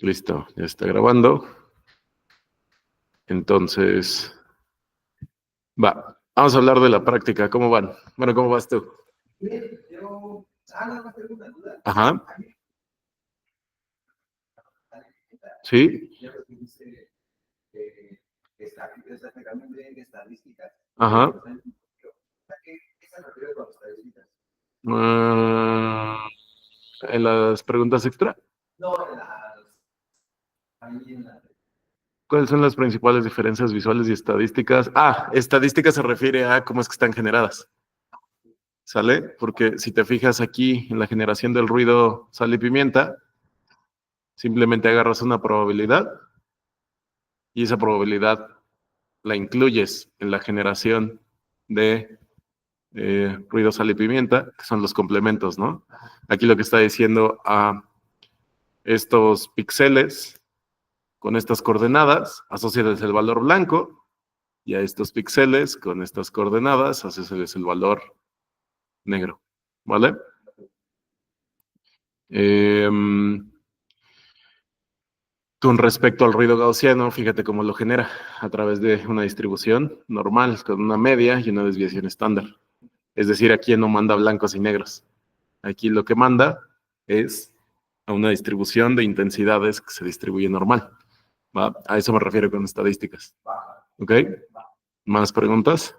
Listo, ya está grabando. Entonces, vamos a hablar de la práctica. ¿Cómo van? Bueno, ¿cómo vas tú? Bien, yo nada más tengo una duda. Ajá. ¿Sí? Ya lo que dice estadísticas. Ajá. ¿Qué se refiere con estadísticas? ¿En las preguntas extra? No, ahí en la. ¿Cuáles son las principales diferencias visuales y estadísticas? Estadística se refiere a cómo es que están generadas. ¿Sale? Porque si te fijas aquí en la generación del ruido sal y pimienta, simplemente agarras una probabilidad y esa probabilidad la incluyes en la generación de ruido sal y pimienta, que son los complementos, ¿no? Aquí lo que está diciendo a estos píxeles con estas coordenadas, asociadas el valor blanco, y a estos píxeles con estas coordenadas, asociadas el valor negro, ¿vale? Con respecto al ruido gaussiano, fíjate cómo lo genera a través de una distribución normal, con una media y una desviación estándar. Es decir, aquí no manda blancos y negros. Aquí lo que manda es a una distribución de intensidades que se distribuye normal. ¿Va? A eso me refiero con estadísticas. ¿Ok? ¿Más preguntas?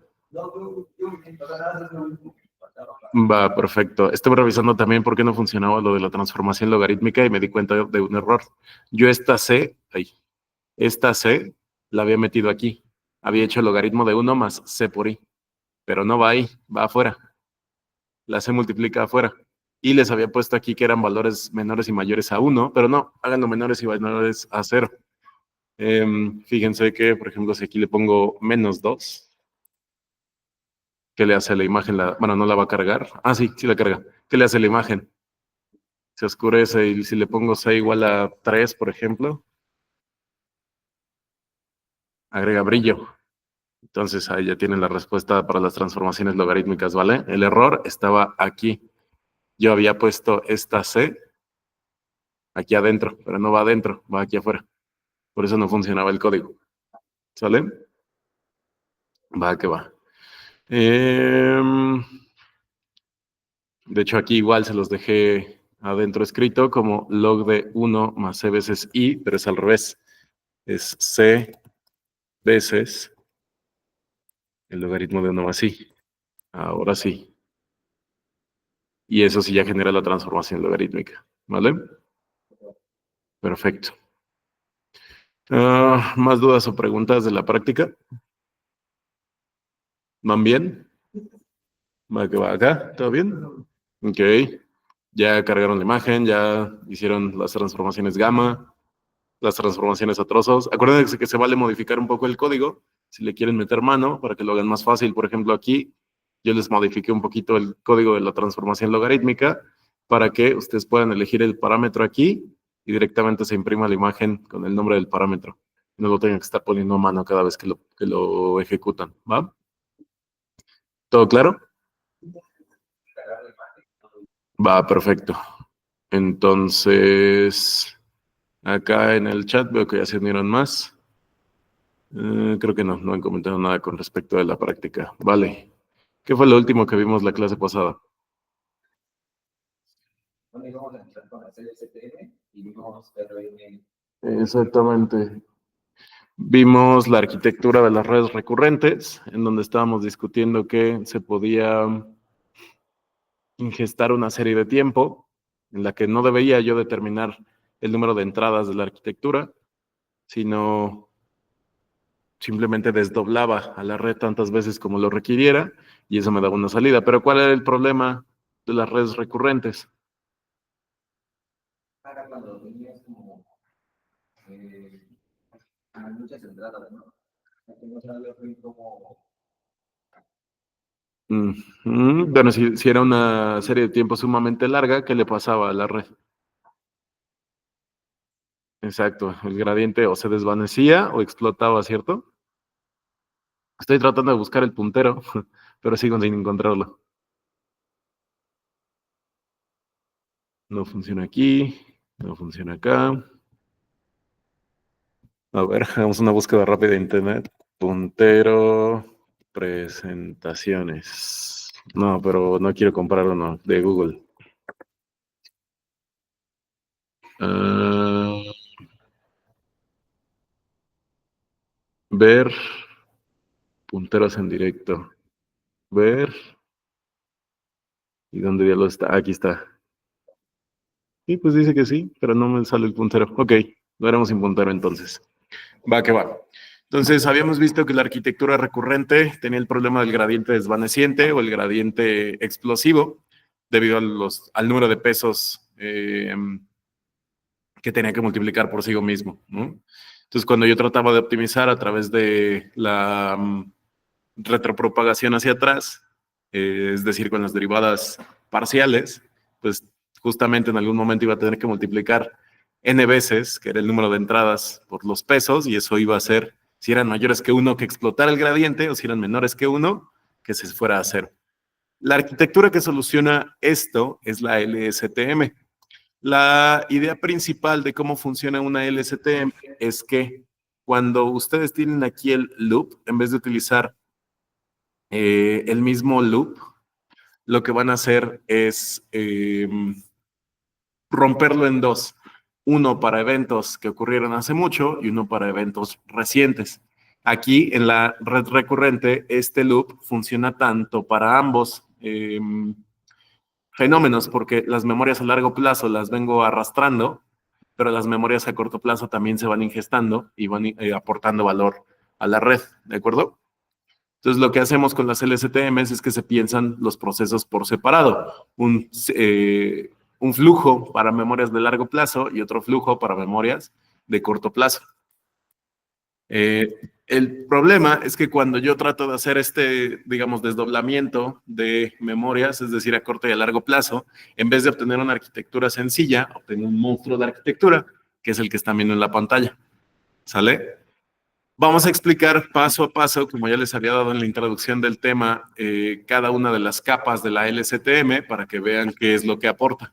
Va, perfecto. Estuve revisando también por qué no funcionaba lo de la transformación logarítmica y me di cuenta de un error. Yo esta C la había metido aquí. Había hecho el logaritmo de 1 más C por I. Pero no va ahí, va afuera. La C multiplica afuera. Y les había puesto aquí que eran valores menores y mayores a 1, pero no, háganlo menores y menores a 0. Fíjense que, por ejemplo, si aquí le pongo menos 2, ¿qué le hace a la imagen? Bueno, no la va a cargar. Sí la carga. ¿Qué le hace a la imagen? Se oscurece y si le pongo C igual a 3, por ejemplo, agrega brillo. Entonces ahí ya tienen la respuesta para las transformaciones logarítmicas, ¿vale? El error estaba aquí. Yo había puesto esta C aquí adentro, pero no va adentro, va aquí afuera. Por eso no funcionaba el código. ¿Sale? Va que va. De hecho, aquí igual se los dejé adentro escrito como log de 1 más C veces I, pero es al revés. Es C veces el logaritmo de 1 más I. Ahora sí. Y eso sí ya genera la transformación logarítmica. ¿Vale? Perfecto. ¿Más dudas o preguntas de la práctica? ¿Van bien? ¿Va que va acá? ¿Todo bien? Ok. Ya cargaron la imagen, ya hicieron las transformaciones gamma, las transformaciones a trozos. Acuérdense que se vale modificar un poco el código si le quieren meter mano para que lo hagan más fácil. Por ejemplo, aquí yo les modifiqué un poquito el código de la transformación logarítmica para que ustedes puedan elegir el parámetro aquí y directamente se imprima la imagen con el nombre del parámetro. No lo tengan que estar poniendo a mano cada vez que lo ejecutan. ¿Va? ¿Todo claro? Va, perfecto. Entonces, acá en el chat veo que ya se unieron más. Creo que no han comentado nada con respecto a la práctica. Vale. ¿Qué fue lo último que vimos la clase pasada? Bueno, íbamos a empezar con hacer el CTM y vimos RN. Exactamente. Vimos la arquitectura de las redes recurrentes, en donde estábamos discutiendo que se podía ingestar una serie de tiempo en la que no debería yo determinar el número de entradas de la arquitectura, sino simplemente desdoblaba a la red tantas veces como lo requiriera y eso me daba una salida. Pero ¿cuál era el problema de las redes recurrentes? Acá cuando tenías como muchas entradas, ¿no? Aquí no sabía cómo. Bueno, si era una serie de tiempo sumamente larga, ¿qué le pasaba a la red? Exacto, el gradiente o se desvanecía o explotaba, ¿cierto? Estoy tratando de buscar el puntero, pero sigo sin encontrarlo. No funciona aquí, no funciona acá. A ver, hagamos una búsqueda rápida de internet. Puntero, presentaciones. No, pero no quiero comprar uno de Google. Ver punteros en directo. Ver. ¿Y dónde ya lo está? Aquí está. Sí, pues dice que sí, pero no me sale el puntero. Ok, lo haremos sin puntero entonces. Va que va. Entonces, habíamos visto que la arquitectura recurrente tenía el problema del gradiente desvaneciente o el gradiente explosivo debido al número de pesos que tenía que multiplicar por sí mismo, ¿no? Entonces, cuando yo trataba de optimizar a través de la retropropagación hacia atrás, es decir, con las derivadas parciales, pues justamente en algún momento iba a tener que multiplicar n veces, que era el número de entradas, por los pesos, y eso iba a ser, si eran mayores que 1, que explotara el gradiente, o si eran menores que 1, que se fuera a 0. La arquitectura que soluciona esto es la LSTM. La idea principal de cómo funciona una LSTM es que cuando ustedes tienen aquí el loop, en vez de utilizar el mismo loop, lo que van a hacer es romperlo en dos. Uno para eventos que ocurrieron hace mucho y uno para eventos recientes. Aquí en la red recurrente, este loop funciona tanto para ambos fenómenos, porque las memorias a largo plazo las vengo arrastrando, pero las memorias a corto plazo también se van ingestando y van aportando valor a la red, ¿de acuerdo? Entonces, lo que hacemos con las LSTMs es que se piensan los procesos por separado. Un flujo para memorias de largo plazo y otro flujo para memorias de corto plazo. El problema es que cuando yo trato de hacer digamos, desdoblamiento de memorias, es decir, a corto y a largo plazo, en vez de obtener una arquitectura sencilla, obtengo un monstruo de arquitectura, que es el que están viendo en la pantalla. ¿Sale? Vamos a explicar paso a paso, como ya les había dado en la introducción del tema, cada una de las capas de la LSTM para que vean qué es lo que aporta.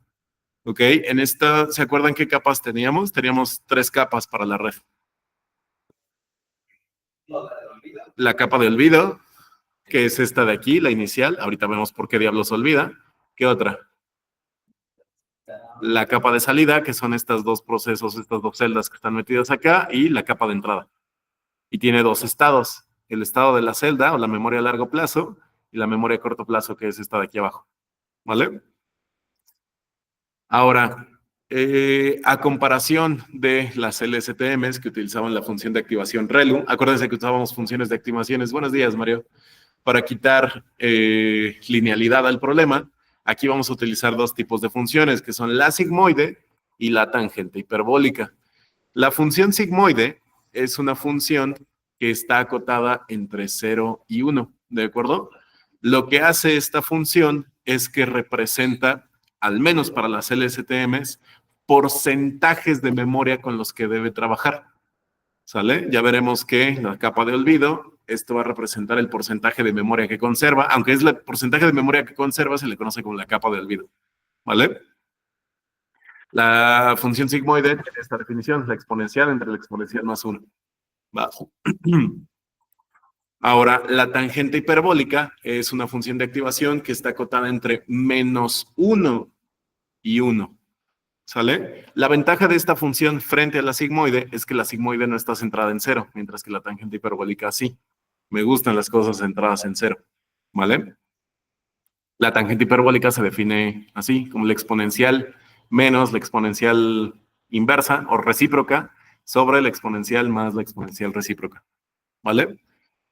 ¿Ok? En esta, ¿se acuerdan qué capas teníamos? Teníamos 3 capas para la red. La capa de olvido, que es esta de aquí, la inicial. Ahorita vemos por qué diablos olvida. ¿Qué otra? La capa de salida, que son estos dos procesos, estas dos celdas que están metidas acá, y la capa de entrada. Y tiene 2 estados, el estado de la celda o la memoria a largo plazo y la memoria a corto plazo, que es esta de aquí abajo. ¿Vale? Ahora, a comparación de las LSTMs que utilizaban la función de activación ReLU, acuérdense que usábamos funciones de activaciones. Buenos días, Mario. Para quitar linealidad al problema, aquí vamos a utilizar 2 tipos de funciones, que son la sigmoide y la tangente hiperbólica. La función sigmoide es una función que está acotada entre 0 y 1, ¿de acuerdo? Lo que hace esta función es que representa, al menos para las LSTMs, porcentajes de memoria con los que debe trabajar. ¿Sale? Ya veremos que la capa de olvido, esto va a representar el porcentaje de memoria que conserva, aunque es el porcentaje de memoria que conserva, se le conoce como la capa de olvido. ¿Vale? La función sigmoide tiene esta definición, la exponencial entre la exponencial más 1. Ahora, la tangente hiperbólica es una función de activación que está acotada entre menos 1 y 1. ¿Sale? La ventaja de esta función frente a la sigmoide es que la sigmoide no está centrada en 0, mientras que la tangente hiperbólica sí. Me gustan las cosas centradas en 0. ¿Vale? La tangente hiperbólica se define así, como la exponencial menos la exponencial inversa o recíproca sobre la exponencial más la exponencial recíproca. ¿Vale?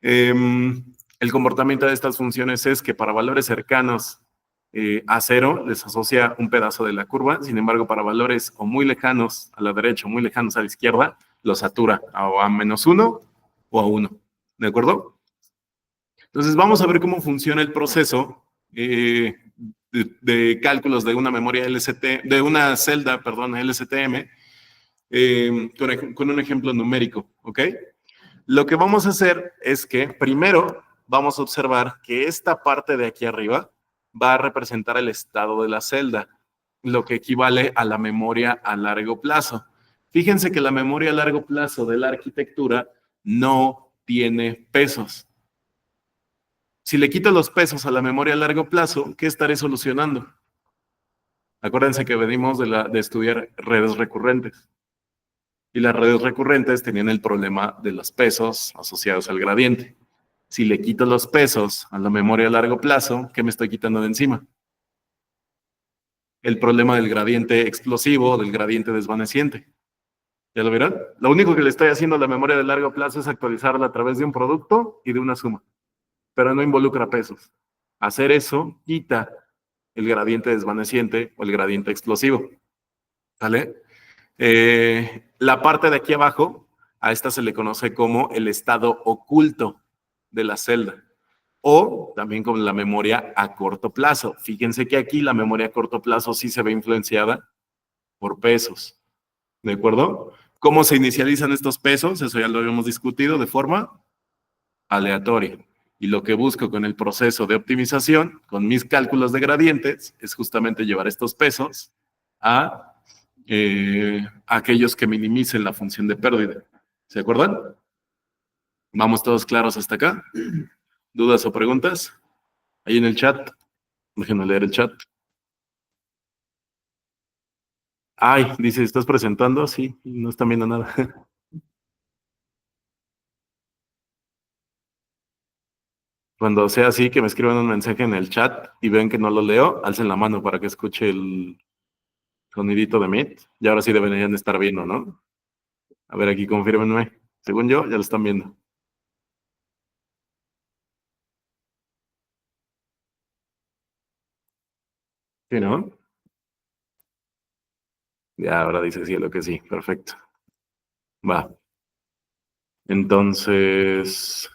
El comportamiento de estas funciones es que para valores cercanos a 0 les asocia un pedazo de la curva, sin embargo, para valores o muy lejanos a la derecha o muy lejanos a la izquierda, los satura a menos 1 o a 1. ¿De acuerdo? Entonces, vamos a ver cómo funciona el proceso de cálculos de una memoria LST, de una celda, perdón, LSTM, con un ejemplo numérico, ¿ok? Lo que vamos a hacer es que primero vamos a observar que esta parte de aquí arriba va a representar el estado de la celda, lo que equivale a la memoria a largo plazo. Fíjense que la memoria a largo plazo de la arquitectura no tiene pesos. Si le quito los pesos a la memoria a largo plazo, ¿qué estaré solucionando? Acuérdense que venimos de estudiar redes recurrentes. Y las redes recurrentes tenían el problema de los pesos asociados al gradiente. Si le quito los pesos a la memoria a largo plazo, ¿qué me estoy quitando de encima? El problema del gradiente explosivo, del gradiente desvaneciente. ¿Ya lo verán? Lo único que le estoy haciendo a la memoria de largo plazo es actualizarla a través de un producto y de una suma, pero no involucra pesos. Hacer eso quita el gradiente desvaneciente o el gradiente explosivo. ¿Vale? La parte de aquí abajo, a esta se le conoce como el estado oculto de la celda o también como la memoria a corto plazo. Fíjense que aquí la memoria a corto plazo sí se ve influenciada por pesos. ¿De acuerdo? ¿Cómo se inicializan estos pesos? Eso ya lo habíamos discutido de forma aleatoria. Y lo que busco con el proceso de optimización, con mis cálculos de gradientes, es justamente llevar estos pesos a aquellos que minimicen la función de pérdida. ¿Se acuerdan? ¿Vamos todos claros hasta acá? ¿Dudas o preguntas? Ahí en el chat. Déjenme leer el chat. Ay, dice, ¿estás presentando? Sí, no están viendo nada. Cuando sea así, que me escriban un mensaje en el chat y ven que no lo leo, alcen la mano para que escuche el sonidito de Meet. Y ahora sí deberían estar viendo, ¿no? A ver, aquí confírmenme. Según yo, ya lo están viendo. ¿Sí, no? Ya, ahora dice cielo que sí. Perfecto. Va. Entonces,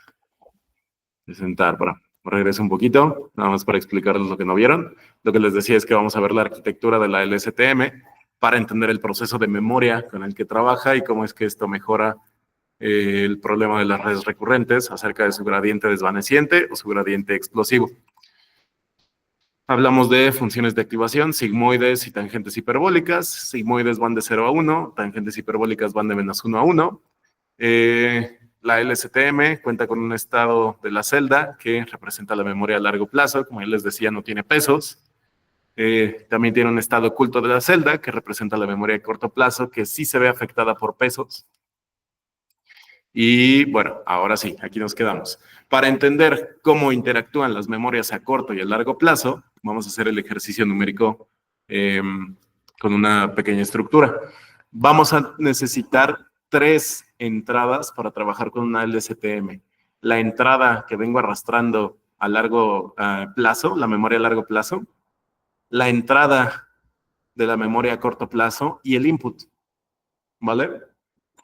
presentar, para regreso un poquito, nada más para explicarles lo que no vieron. Lo que les decía es que vamos a ver la arquitectura de la LSTM para entender el proceso de memoria con el que trabaja y cómo es que esto mejora el problema de las redes recurrentes acerca de su gradiente desvaneciente o su gradiente explosivo. Hablamos de funciones de activación, sigmoides y tangentes hiperbólicas. Sigmoides van de 0 a 1, tangentes hiperbólicas van de -1 a 1. La LSTM cuenta con un estado de la celda que representa la memoria a largo plazo. Como ya les decía, no tiene pesos. También tiene un estado oculto de la celda que representa la memoria a corto plazo, que sí se ve afectada por pesos. Y bueno, ahora sí, aquí nos quedamos. Para entender cómo interactúan las memorias a corto y a largo plazo, vamos a hacer el ejercicio numérico con una pequeña estructura. Vamos a necesitar 3 entradas para trabajar con una LSTM. La entrada que vengo arrastrando a largo plazo, la memoria a largo plazo, la entrada de la memoria a corto plazo y el input, ¿vale?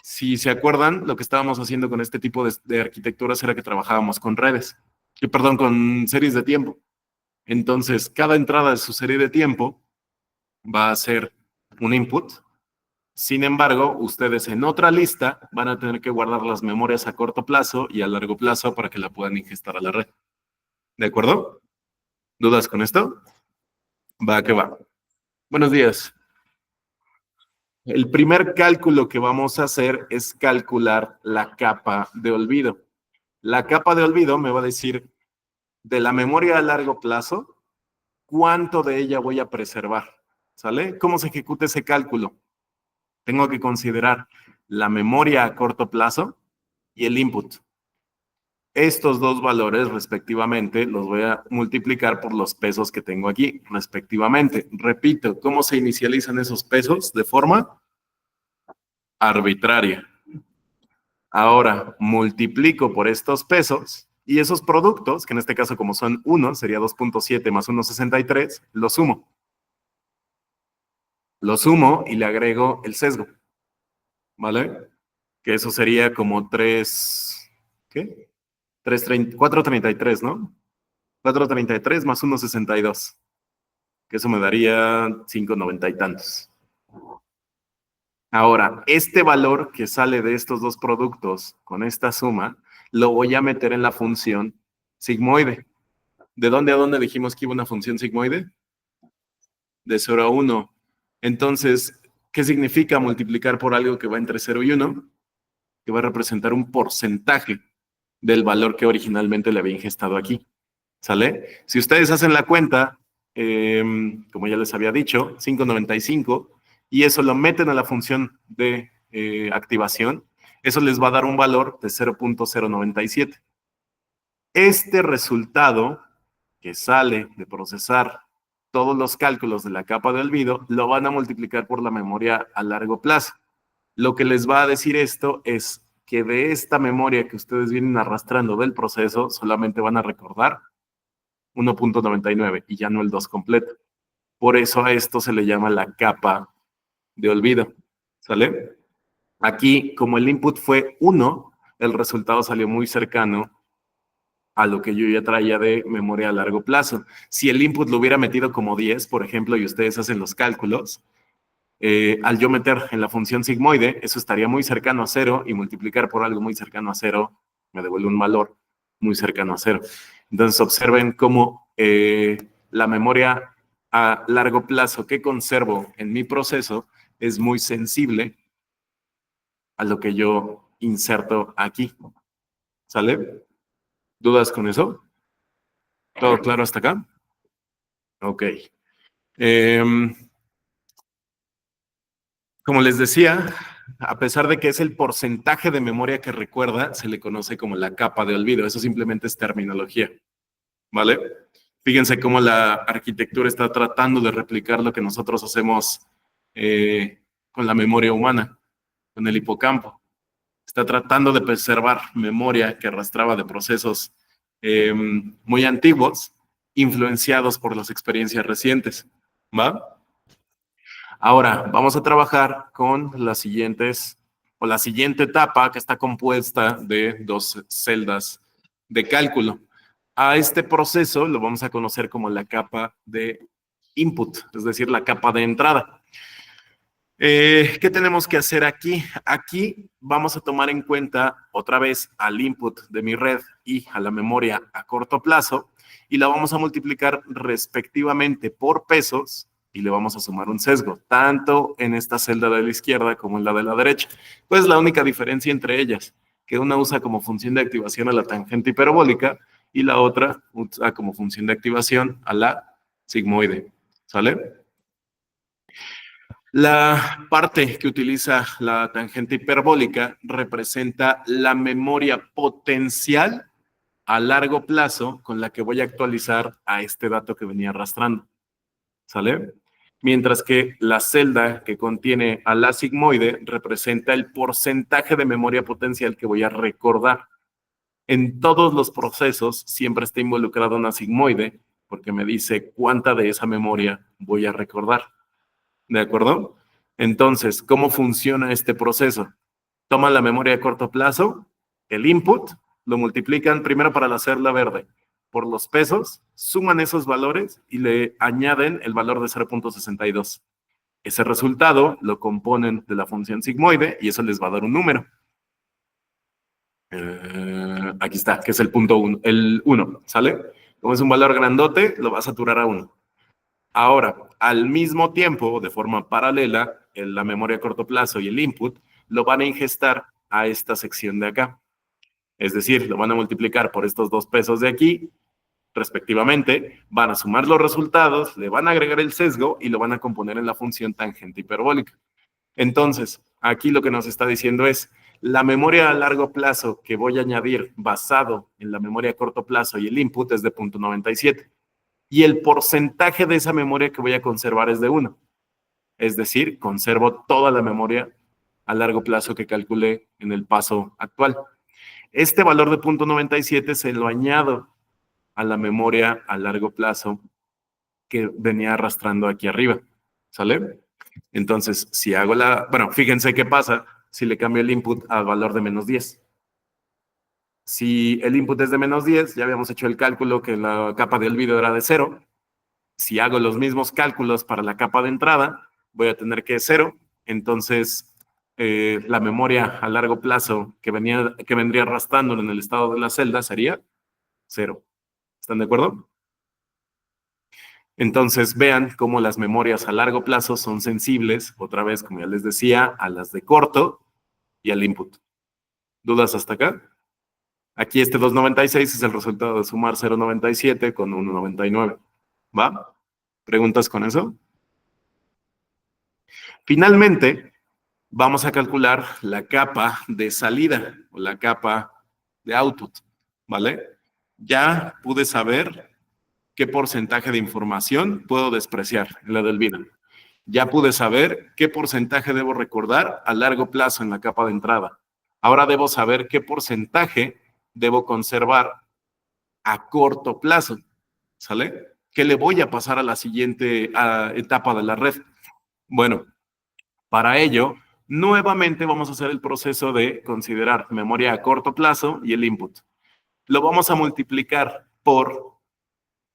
Si se acuerdan, lo que estábamos haciendo con este tipo de arquitecturas era que trabajábamos con redes, perdón, con series de tiempo. Entonces, cada entrada de su serie de tiempo va a ser un input. Sin embargo, ustedes en otra lista van a tener que guardar las memorias a corto plazo y a largo plazo para que la puedan ingestar a la red. ¿De acuerdo? ¿Dudas con esto? Va que va. Buenos días. El primer cálculo que vamos a hacer es calcular la capa de olvido. La capa de olvido me va a decir de la memoria a largo plazo, cuánto de ella voy a preservar. ¿Sale? ¿Cómo se ejecuta ese cálculo? Tengo que considerar la memoria a corto plazo y el input. Estos dos valores, respectivamente, los voy a multiplicar por los pesos que tengo aquí, respectivamente. Repito, ¿cómo se inicializan esos pesos? De forma arbitraria. Ahora multiplico por estos pesos y esos productos, que en este caso como son 1, sería 2.7 más 1.63, los sumo. Lo sumo y le agrego el sesgo, ¿vale? Que eso sería como 3, ¿qué? 4.33, ¿no? 4.33 más 1.62, que eso me daría 5.90 y tantos. Ahora, este valor que sale de estos dos productos con esta suma, lo voy a meter en la función sigmoide. ¿De dónde a dónde dijimos que iba una función sigmoide? De 0 a 1. Entonces, ¿Qué significa multiplicar por algo que va entre 0 y 1? Que va a representar un porcentaje del valor que originalmente le había ingestado aquí. ¿Sale? Si ustedes hacen la cuenta, como ya les había dicho, 5.95, y eso lo meten a la función de activación, eso les va a dar un valor de 0.097. Este resultado que sale de procesar todos los cálculos de la capa de olvido, lo van a multiplicar por la memoria a largo plazo. Lo que les va a decir esto es que de esta memoria que ustedes vienen arrastrando del proceso, solamente van a recordar 1.99 y ya no el 2 completo. Por eso a esto se le llama la capa de olvido. ¿Sale? Aquí, como el input fue 1, el resultado salió muy cercano a lo que yo ya traía de memoria a largo plazo. Si el input lo hubiera metido como 10, por ejemplo, y ustedes hacen los cálculos, al yo meter en la función sigmoide, eso estaría muy cercano a 0 y multiplicar por algo muy cercano a 0 me devuelve un valor muy cercano a 0. Entonces observen cómo la memoria a largo plazo que conservo en mi proceso es muy sensible a lo que yo inserto aquí. ¿Sale? ¿Dudas con eso? ¿Todo claro hasta acá? Ok. Como les decía, a pesar de que es el porcentaje de memoria que recuerda, se le conoce como la capa de olvido. Eso simplemente es terminología. ¿Vale? Fíjense cómo la arquitectura está tratando de replicar lo que nosotros hacemos con la memoria humana, con el hipocampo. Está tratando de preservar memoria que arrastraba de procesos muy antiguos, influenciados por las experiencias recientes. ¿Va? Ahora, vamos a trabajar con las siguientes, o la siguiente etapa que está compuesta de 2 celdas de cálculo. A este proceso lo vamos a conocer como la capa de input, es decir, la capa de entrada. ¿Qué tenemos que hacer aquí? Aquí vamos a tomar en cuenta otra vez al input de mi red y a la memoria a corto plazo y la vamos a multiplicar respectivamente por pesos y le vamos a sumar un sesgo, tanto en esta celda de la izquierda como en la de la derecha. Pues la única diferencia entre ellas, que una usa como función de activación a la tangente hiperbólica y la otra usa como función de activación a la sigmoide. ¿Sale? La parte que utiliza la tangente hiperbólica representa la memoria potencial a largo plazo con la que voy a actualizar a este dato que venía arrastrando. ¿Sale? Mientras que la celda que contiene a la sigmoide representa el porcentaje de memoria potencial que voy a recordar. En todos los procesos siempre está involucrado una sigmoide porque me dice cuánta de esa memoria voy a recordar. ¿De acuerdo? Entonces, ¿cómo funciona este proceso? Toman la memoria de corto plazo, el input, lo multiplican primero para la celda verde por los pesos, suman esos valores y le añaden el valor de 0.62. Ese resultado lo componen de la función sigmoide y eso les va a dar un número. Aquí está, que es el punto 1, el 1, ¿sale? Como es un valor grandote, lo va a saturar a 1. Ahora, al mismo tiempo, de forma paralela, la memoria a corto plazo y el input lo van a ingestar a esta sección de acá. Es decir, lo van a multiplicar por estos 2 pesos de aquí, respectivamente, van a sumar los resultados, le van a agregar el sesgo y lo van a componer en la función tangente hiperbólica. Entonces, aquí lo que nos está diciendo es, la memoria a largo plazo que voy a añadir basado en la memoria a corto plazo y el input es de 0.97. Y el porcentaje de esa memoria que voy a conservar es de 1. Es decir, conservo toda la memoria a largo plazo que calculé en el paso actual. Este valor de 0.97 se lo añado a la memoria a largo plazo que venía arrastrando aquí arriba. ¿Sale? Entonces, si hago bueno, fíjense qué pasa si le cambio el input al valor de menos 10. Si el input es de menos 10, ya habíamos hecho el cálculo que la capa de olvido era de 0. Si hago los mismos cálculos para la capa de entrada, voy a tener que 0. Entonces, la memoria a largo plazo que vendría arrastrando en el estado de la celda sería 0. ¿Están de acuerdo? Entonces, vean cómo las memorias a largo plazo son sensibles, otra vez, como ya les decía, a las de corto y al input. ¿Dudas hasta acá? Aquí este 296 es el resultado de sumar 0.97 con 1.99. ¿Va? ¿Preguntas con eso? Finalmente, vamos a calcular la capa de salida o la capa de output, ¿vale? Ya pude saber qué porcentaje de información puedo despreciar en la del vida. Ya pude saber qué porcentaje debo recordar a largo plazo en la capa de entrada. Ahora debo saber qué porcentaje debo conservar a corto plazo, ¿sale? ¿Qué le voy a pasar a la siguiente etapa de la red? Bueno, para ello, nuevamente vamos a hacer el proceso de considerar memoria a corto plazo y el input. Lo vamos a multiplicar por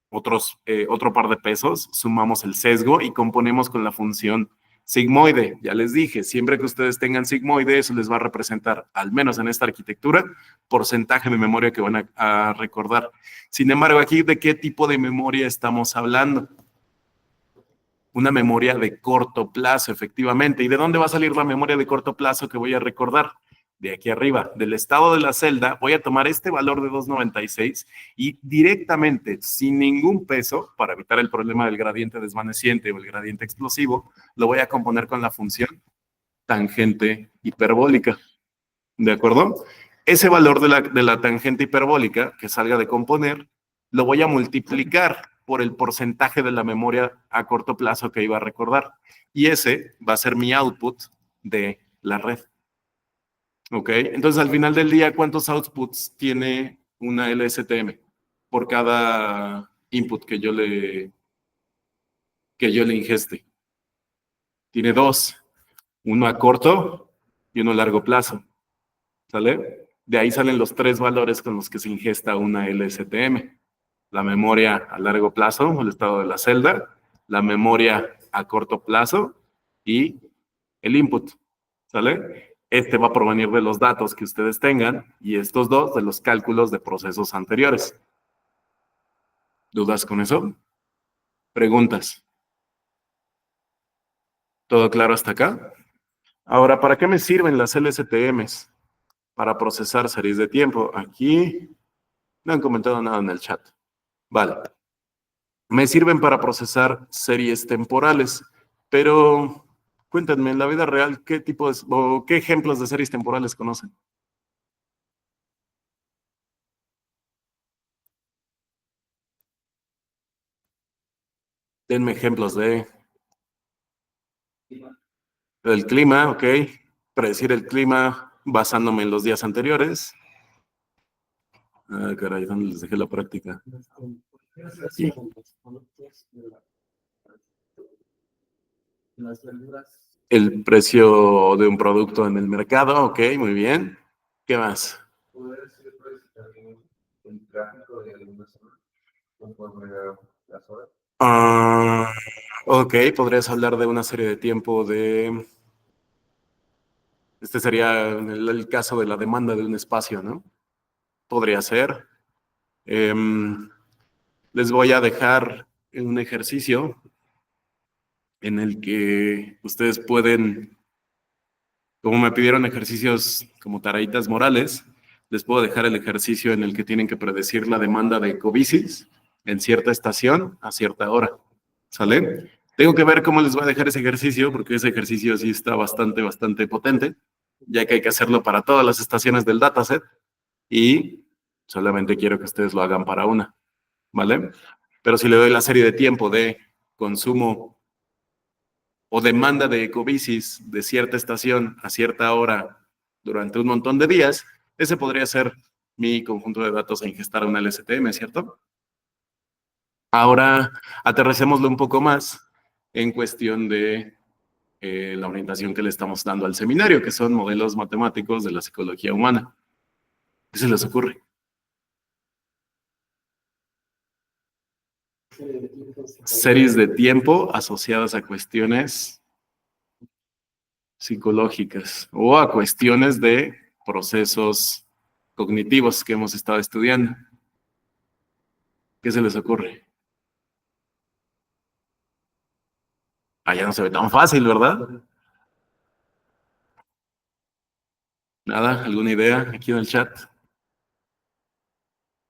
otro par de pesos, sumamos el sesgo y componemos con la función sigmoide. Ya les dije, siempre que ustedes tengan sigmoide, eso les va a representar, al menos en esta arquitectura, porcentaje de memoria que van a recordar. Sin embargo, aquí, ¿de qué tipo de memoria estamos hablando? Una memoria de corto plazo, efectivamente. ¿Y de dónde va a salir la memoria de corto plazo que voy a recordar? De aquí arriba, del estado de la celda, voy a tomar este valor de 296 y directamente, sin ningún peso, para evitar el problema del gradiente desvaneciente o el gradiente explosivo, lo voy a componer con la función tangente hiperbólica. ¿De acuerdo? Ese valor de la tangente hiperbólica que salga de componer, lo voy a multiplicar por el porcentaje de la memoria a corto plazo que iba a recordar. Y ese va a ser mi output de la red. ¿Ok? Entonces, al final del día, ¿cuántos outputs tiene una LSTM por cada input que yo le ingeste? Tiene dos, uno a corto y uno a largo plazo. ¿Sale? De ahí salen los tres valores con los que se ingesta una LSTM. La memoria a largo plazo, el estado de la celda, la memoria a corto plazo y el input. ¿Sale? Este va a provenir de los datos que ustedes tengan y estos dos de los cálculos de procesos anteriores. ¿Dudas con eso? ¿Preguntas? ¿Todo claro hasta acá? Ahora, ¿para qué me sirven las LSTMs? Para procesar series de tiempo. Aquí no han comentado nada en el chat. Vale. Me sirven para procesar series temporales, pero cuéntenme, en la vida real, ¿qué tipos o qué ejemplos de series temporales conocen? Denme ejemplos del clima, ok. Predecir el clima basándome en los días anteriores. Ah, caray, ¿dónde les dejé la práctica? Aquí. El precio de un producto en el mercado, ok, muy bien. ¿Qué más? Ah, ok, podrías hablar de una serie de tiempo de... Este sería el caso de la demanda de un espacio, ¿no? Podría ser. Les voy a dejar un ejercicio en el que ustedes pueden, como me pidieron ejercicios como tareitas morales, les puedo dejar el ejercicio en el que tienen que predecir la demanda de ecobicis en cierta estación a cierta hora. ¿Sale? Tengo que ver cómo les voy a dejar ese ejercicio, porque ese ejercicio sí está bastante potente, ya que hay que hacerlo para todas las estaciones del dataset y solamente quiero que ustedes lo hagan para una, ¿vale? Pero si le doy la serie de tiempo de consumo o demanda de ecobicis de cierta estación a cierta hora durante un montón de días, ese podría ser mi conjunto de datos a ingestar a una LSTM, ¿cierto? Ahora aterricémoslo un poco más en cuestión de la orientación que le estamos dando al seminario, que son modelos matemáticos de la psicología humana. ¿Qué se les ocurre? Series de tiempo asociadas a cuestiones psicológicas o a cuestiones de procesos cognitivos que hemos estado estudiando. ¿Qué se les ocurre? Ah, ya no se ve tan fácil, ¿verdad? Nada, ¿alguna idea aquí en el chat?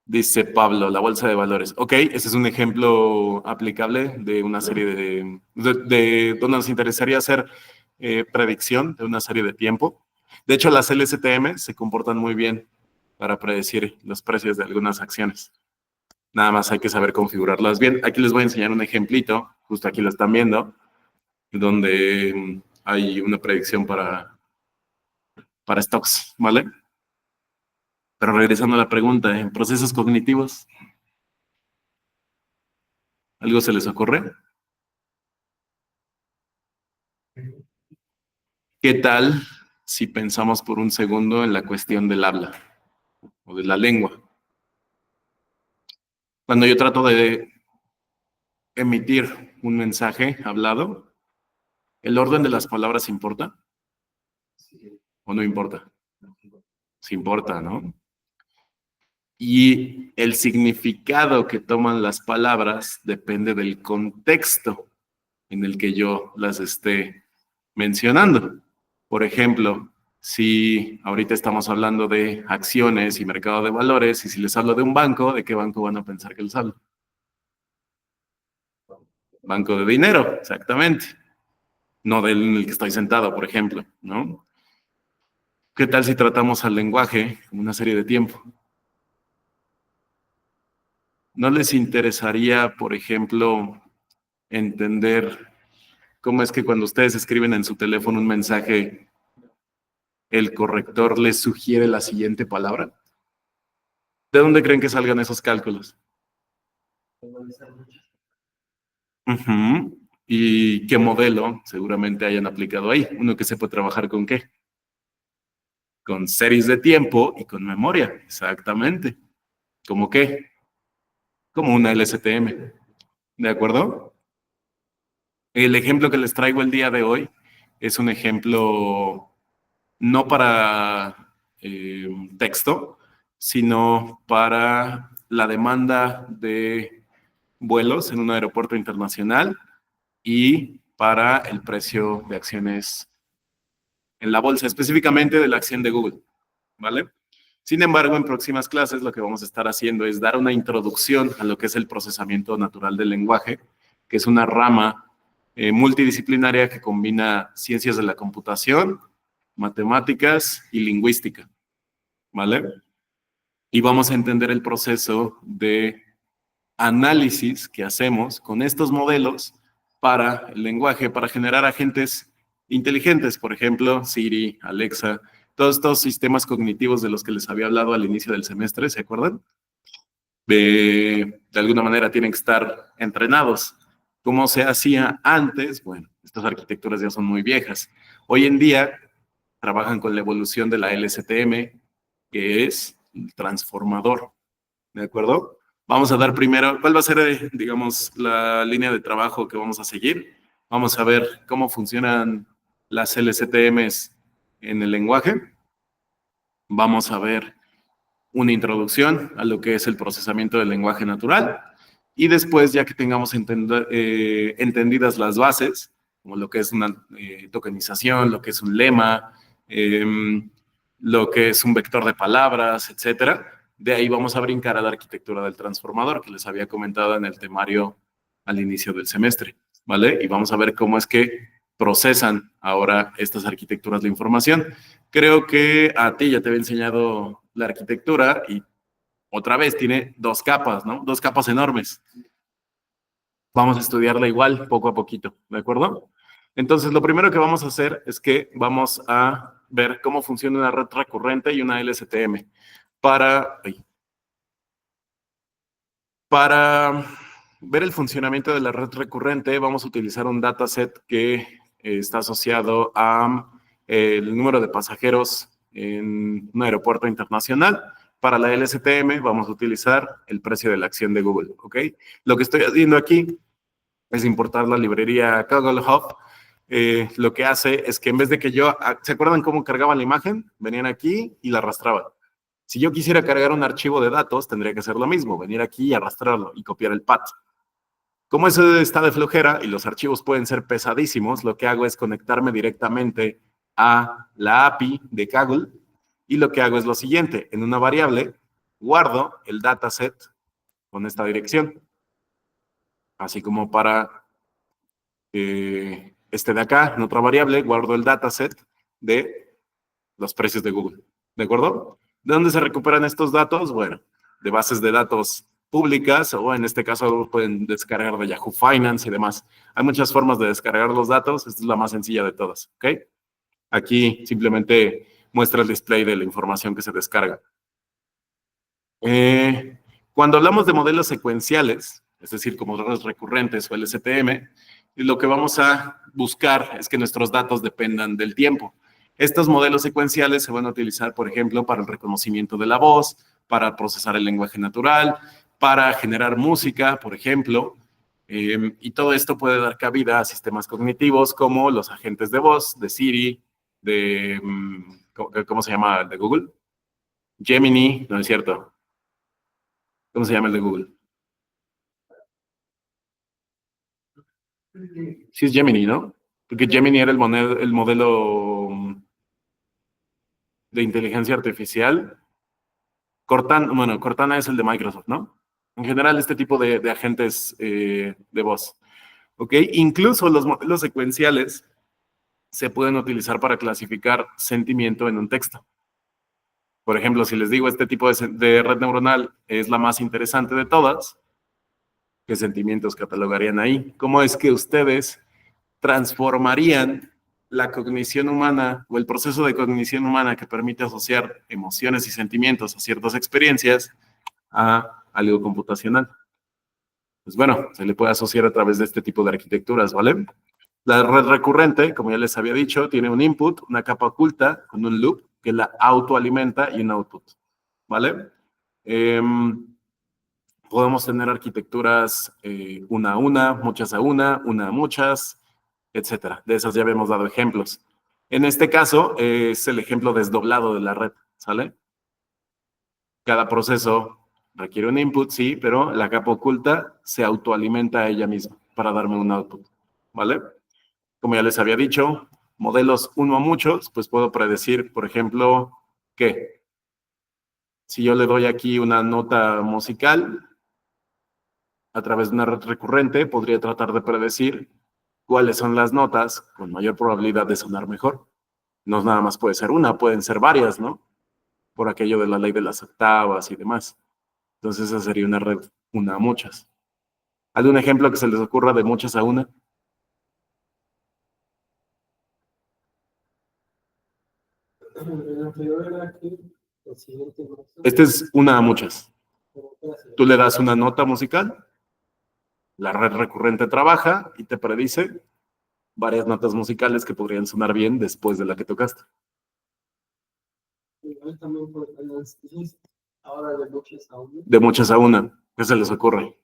Dice Pablo, la bolsa de valores. Ok, ese es un ejemplo aplicable de una serie de donde nos interesaría hacer predicción de una serie de tiempo. De hecho, las LSTM se comportan muy bien para predecir los precios de algunas acciones. Nada más hay que saber configurarlas bien. Aquí les voy a enseñar un ejemplito, justo aquí lo están viendo, donde hay una predicción para stocks, ¿vale? Pero regresando a la pregunta, en procesos cognitivos, ¿algo se les ocurre? ¿Qué tal si pensamos por un segundo en la cuestión del habla o de la lengua? Cuando yo trato de emitir un mensaje hablado, ¿el orden de las palabras importa o no importa? Sí importa, ¿no? Y el significado que toman las palabras depende del contexto en el que yo las esté mencionando. Por ejemplo, si ahorita estamos hablando de acciones y mercado de valores, y si les hablo de un banco, ¿de qué banco van a pensar que les hablo? Banco de dinero, exactamente. No del en el que estoy sentado, por ejemplo, ¿no? ¿Qué tal si tratamos al lenguaje como una serie de tiempo? ¿No les interesaría, por ejemplo, entender cómo es que cuando ustedes escriben en su teléfono un mensaje, el corrector les sugiere la siguiente palabra? ¿De dónde creen que salgan esos cálculos? Ujú. ¿Y qué modelo seguramente hayan aplicado ahí? Uno que sepa trabajar con qué? Con series de tiempo y con memoria, exactamente. ¿Cómo qué? Como una LSTM. ¿De acuerdo? El ejemplo que les traigo el día de hoy es un ejemplo no para texto, sino para la demanda de vuelos en un aeropuerto internacional y para el precio de acciones en la bolsa, específicamente de la acción de Google, ¿vale? Sin embargo, en próximas clases lo que vamos a estar haciendo es dar una introducción a lo que es el procesamiento natural del lenguaje, que es una rama multidisciplinaria que combina ciencias de la computación, matemáticas y lingüística, ¿vale? Y vamos a entender el proceso de análisis que hacemos con estos modelos para el lenguaje, para generar agentes inteligentes, por ejemplo, Siri, Alexa, todos estos sistemas cognitivos de los que les había hablado al inicio del semestre, ¿se acuerdan? De alguna manera tienen que estar entrenados. ¿Cómo se hacía antes? Bueno, estas arquitecturas ya son muy viejas. Hoy en día trabajan con la evolución de la LSTM, que es el transformador. ¿De acuerdo? Vamos a dar primero, ¿cuál va a ser, digamos, la línea de trabajo que vamos a seguir? Vamos a ver cómo funcionan las LSTMs en el lenguaje. Vamos a ver una introducción a lo que es el procesamiento del lenguaje natural. Y después, ya que tengamos entendidas las bases, como lo que es una tokenización, lo que es un lema, lo que es un vector de palabras, etcétera, de ahí vamos a brincar a la arquitectura del transformador que les había comentado en el temario al inicio del semestre, ¿vale? Y vamos a ver cómo es que procesan ahora estas arquitecturas de información. Creo que a ti ya te había enseñado la arquitectura y otra vez tiene dos capas, ¿no? Dos capas enormes. Vamos a estudiarla igual, poco a poquito, ¿de acuerdo? Entonces, lo primero que vamos a hacer es que vamos a ver cómo funciona una red recurrente y una LSTM. Para ver el funcionamiento de la red recurrente, vamos a utilizar un dataset que está asociado a el número de pasajeros en un aeropuerto internacional. Para la LSTM vamos a utilizar el precio de la acción de Google, ¿ok? Lo que estoy haciendo aquí es importar la librería Kaggle Hub. Lo que hace es que en vez de que yo, ¿se acuerdan cómo cargaban la imagen? Venían aquí y la arrastraban. Si yo quisiera cargar un archivo de datos, tendría que hacer lo mismo, venir aquí y arrastrarlo y copiar el path. Como eso está de flojera y los archivos pueden ser pesadísimos, lo que hago es conectarme directamente a la API de Kaggle y lo que hago es lo siguiente. En una variable guardo el dataset con esta dirección, así como para este de acá, en otra variable, guardo el dataset de los precios de Google. ¿De acuerdo? ¿De dónde se recuperan estos datos? Bueno, de bases de datos públicas o en este caso pueden descargar de Yahoo Finance y demás. Hay muchas formas de descargar los datos. Esta es la más sencilla de todas. ¿Ok? Aquí simplemente muestra el display de la información que se descarga. Cuando hablamos de modelos secuenciales, es decir, como modelos recurrentes o LSTM, lo que vamos a buscar es que nuestros datos dependan del tiempo. Estos modelos secuenciales se van a utilizar, por ejemplo, para el reconocimiento de la voz, para procesar el lenguaje natural, para generar música, por ejemplo, y todo esto puede dar cabida a sistemas cognitivos como los agentes de voz, de Siri, de, ¿cómo se llama? De Google. Gemini, no es cierto. ¿Cómo se llama el de Google? Sí es Gemini, ¿no? Porque Gemini era el modelo de inteligencia artificial. Cortana, bueno, Cortana es el de Microsoft, ¿no? En general, este tipo de agentes de voz. ¿Ok? Incluso los modelos secuenciales se pueden utilizar para clasificar sentimiento en un texto. Por ejemplo, si les digo este tipo de red neuronal es la más interesante de todas, ¿qué sentimientos catalogarían ahí? ¿Cómo es que ustedes transformarían la cognición humana o el proceso de cognición humana que permite asociar emociones y sentimientos a ciertas experiencias a algo computacional? Pues bueno, se le puede asociar a través de este tipo de arquitecturas, ¿vale? La red recurrente, como ya les había dicho, tiene un input, una capa oculta con un loop que la autoalimenta y un output, ¿vale? Podemos tener arquitecturas una a una a muchas, etcétera. De esas ya habíamos dado ejemplos. En este caso es el ejemplo desdoblado de la red, ¿sale? Cada proceso requiere un input, sí, pero la capa oculta se autoalimenta a ella misma para darme un output, ¿vale? Como ya les había dicho, modelos uno a muchos, pues puedo predecir, por ejemplo, que si yo le doy aquí una nota musical, a través de una red recurrente, podría tratar de predecir cuáles son las notas con mayor probabilidad de sonar mejor. No nada más puede ser una, pueden ser varias, ¿no? Por aquello de la ley de las octavas y demás. Entonces esa sería una red una a muchas. ¿Algún ejemplo que se les ocurra de muchas a una? Este es una a muchas. Tú le das una nota musical, la red recurrente trabaja y te predice varias notas musicales que podrían sonar bien después de la que tocaste. De muchas a una. ¿Qué se les ocurre?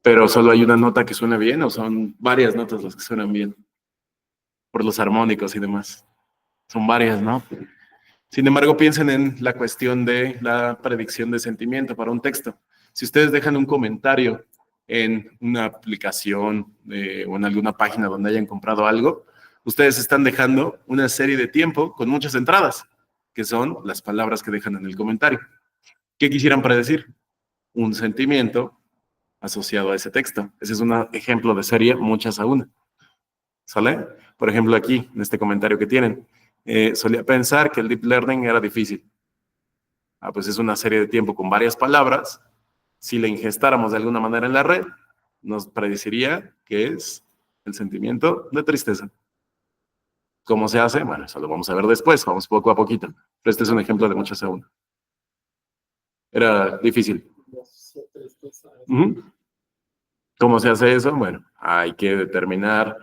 Pero solo hay una nota que suena bien o son varias notas las que suenan bien por los armónicos y demás. Son varias, ¿no? Sin embargo, piensen en la cuestión de la predicción de sentimiento para un texto. Si ustedes dejan un comentario en una aplicación o en alguna página donde hayan comprado algo, ustedes están dejando una serie de tiempo con muchas entradas, que son las palabras que dejan en el comentario. ¿Qué quisieran predecir? Un sentimiento asociado a ese texto. Ese es un ejemplo de serie muchas a una. ¿Sale? Por ejemplo, aquí, en este comentario que tienen, solía pensar que el deep learning era difícil. Ah, pues es una serie de tiempo con varias palabras. Si la ingestáramos de alguna manera en la red, nos predeciría que es el sentimiento de tristeza. ¿Cómo se hace? Bueno, eso lo vamos a ver después, vamos poco a poquito. Pero este es un ejemplo de muchas a una. Era difícil. ¿Cómo se hace eso? Bueno, hay que determinar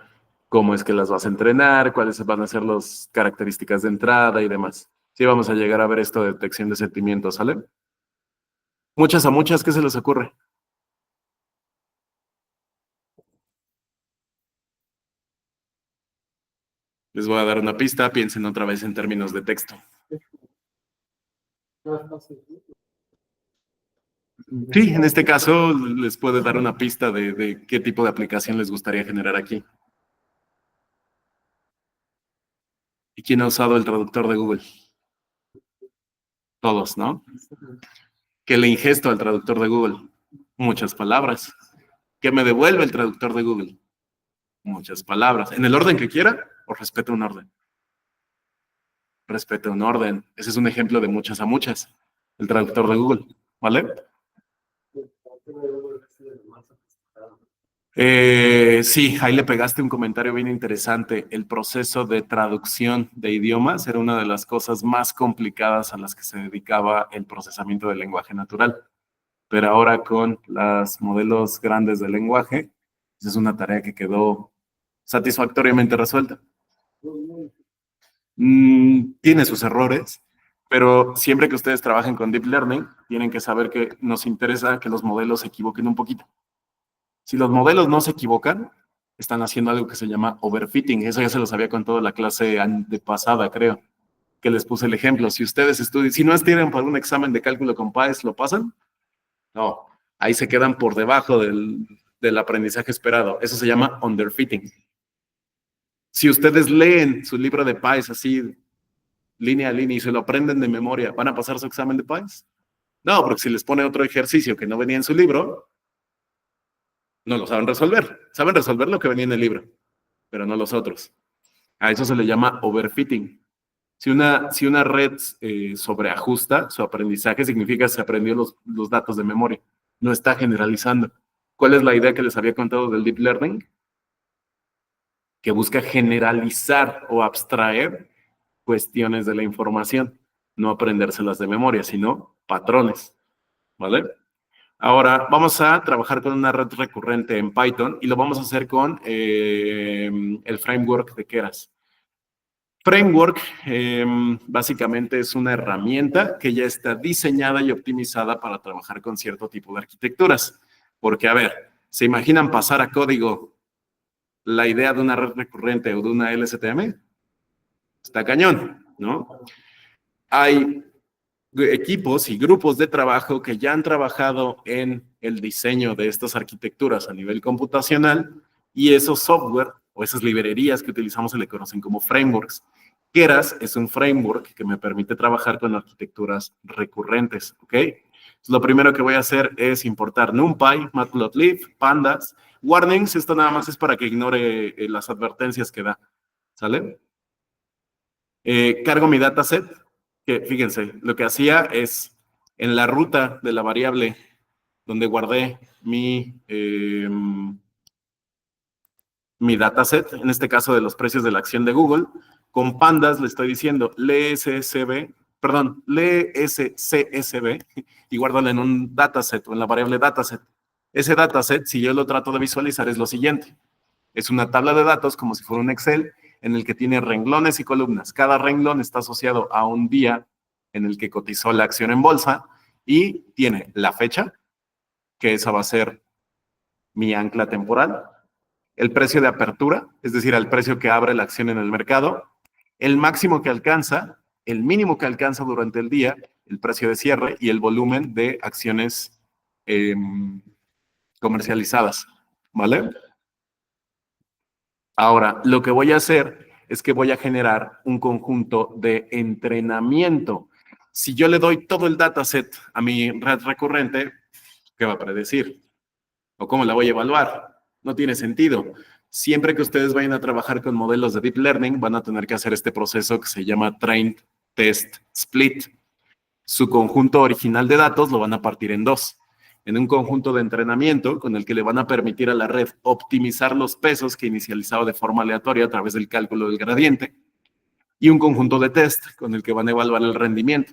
cómo es que las vas a entrenar, cuáles van a ser las características de entrada y demás. Sí, vamos a llegar a ver esto de detección de sentimientos, ¿sale? Muchas a muchas, ¿qué se les ocurre? Les voy a dar una pista, piensen otra vez en términos de texto. Sí, en este caso les puedo dar una pista de qué tipo de aplicación les gustaría generar aquí. ¿Y quién ha usado el traductor de Google? Todos, ¿no? ¿Qué le ingesto al traductor de Google? Muchas palabras. ¿Qué me devuelve el traductor de Google? Muchas palabras. ¿En el orden que quiera o respeta un orden? Respeta un orden. Ese es un ejemplo de muchas a muchas. El traductor de Google, ¿vale? Sí, ahí le pegaste un comentario bien interesante. El proceso de traducción de idiomas era una de las cosas más complicadas a las que se dedicaba el procesamiento del lenguaje natural. Pero ahora con los modelos grandes de lenguaje, es una tarea que quedó satisfactoriamente resuelta. Tiene sus errores, pero siempre que ustedes trabajen con Deep Learning, tienen que saber que nos interesa que los modelos se equivoquen un poquito. Si los modelos no se equivocan, están haciendo algo que se llama overfitting. Eso ya se los había contado en la clase pasada, creo, que les puse el ejemplo. Si ustedes estudian, si no estudian para un examen de cálculo con PAES, ¿lo pasan? No, ahí se quedan por debajo del aprendizaje esperado. Eso se llama underfitting. Si ustedes leen su libro de PAES así, línea a línea, y se lo aprenden de memoria, ¿van a pasar su examen de PAES? No, porque si les pone otro ejercicio que no venía en su libro, no lo saben resolver. Saben resolver lo que venía en el libro, pero no los otros. A eso se le llama overfitting. Si una red sobreajusta su aprendizaje, significa que se aprendió los datos de memoria. No está generalizando. ¿Cuál es la idea que les había contado del Deep Learning? Que busca generalizar o abstraer cuestiones de la información. No aprendérselas de memoria, sino patrones. ¿Vale? Ahora vamos a trabajar con una red recurrente en Python y lo vamos a hacer con el framework de Keras. Framework básicamente es una herramienta que ya está diseñada y optimizada para trabajar con cierto tipo de arquitecturas. Porque, a ver, ¿se imaginan pasar a código la idea de una red recurrente o de una LSTM? Está cañón, ¿no? Hay equipos y grupos de trabajo que ya han trabajado en el diseño de estas arquitecturas a nivel computacional y esos software o esas librerías que utilizamos se le conocen como frameworks. Keras es un framework que me permite trabajar con arquitecturas recurrentes, ¿ok? Entonces, lo primero que voy a hacer es importar NumPy, Matplotlib, Pandas, warnings. Esto nada más es para que ignore las advertencias que da, ¿sale? Cargo mi dataset, que fíjense, lo que hacía es en la ruta de la variable donde guardé mi dataset, en este caso de los precios de la acción de Google, con Pandas le estoy diciendo lee SCSV y guárdalo en un dataset o en la variable dataset. Ese dataset, si yo lo trato de visualizar, es lo siguiente. Es una tabla de datos como si fuera un Excel en el que tiene renglones y columnas. Cada renglón está asociado a un día en el que cotizó la acción en bolsa y tiene la fecha, que esa va a ser mi ancla temporal, el precio de apertura, es decir, el precio que abre la acción en el mercado, el máximo que alcanza, el mínimo que alcanza durante el día, el precio de cierre y el volumen de acciones comercializadas, ¿vale? Ahora, lo que voy a hacer es que voy a generar un conjunto de entrenamiento. Si yo le doy todo el dataset a mi red recurrente, ¿qué va a predecir? ¿O cómo la voy a evaluar? No tiene sentido. Siempre que ustedes vayan a trabajar con modelos de Deep Learning, van a tener que hacer este proceso que se llama Train, Test, Split. Su conjunto original de datos lo van a partir en dos. En un conjunto de entrenamiento con el que le van a permitir a la red optimizar los pesos que inicializaba de forma aleatoria a través del cálculo del gradiente, y un conjunto de test con el que van a evaluar el rendimiento,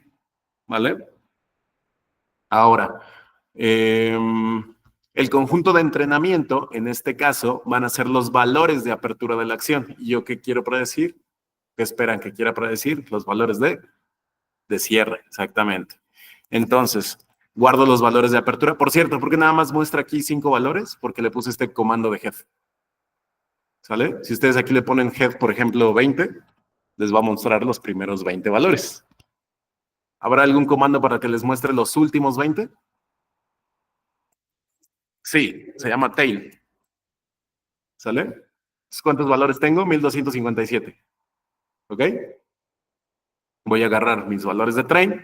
¿vale? Ahora, el conjunto de entrenamiento, en este caso, van a ser los valores de apertura de la acción. ¿Y yo qué quiero predecir? ¿Qué esperan que quiera predecir? Los valores de cierre, exactamente. Entonces, guardo los valores de apertura. Por cierto, ¿por qué nada más muestra aquí 5 valores? Porque le puse este comando de jefe. ¿Sale? Si ustedes aquí le ponen head, por ejemplo, 20, les va a mostrar los primeros 20 valores. ¿Habrá algún comando para que les muestre los últimos 20? Sí, se llama tail. ¿Sale? Entonces, ¿cuántos valores tengo? 1257. ¿Ok? Voy a agarrar mis valores de train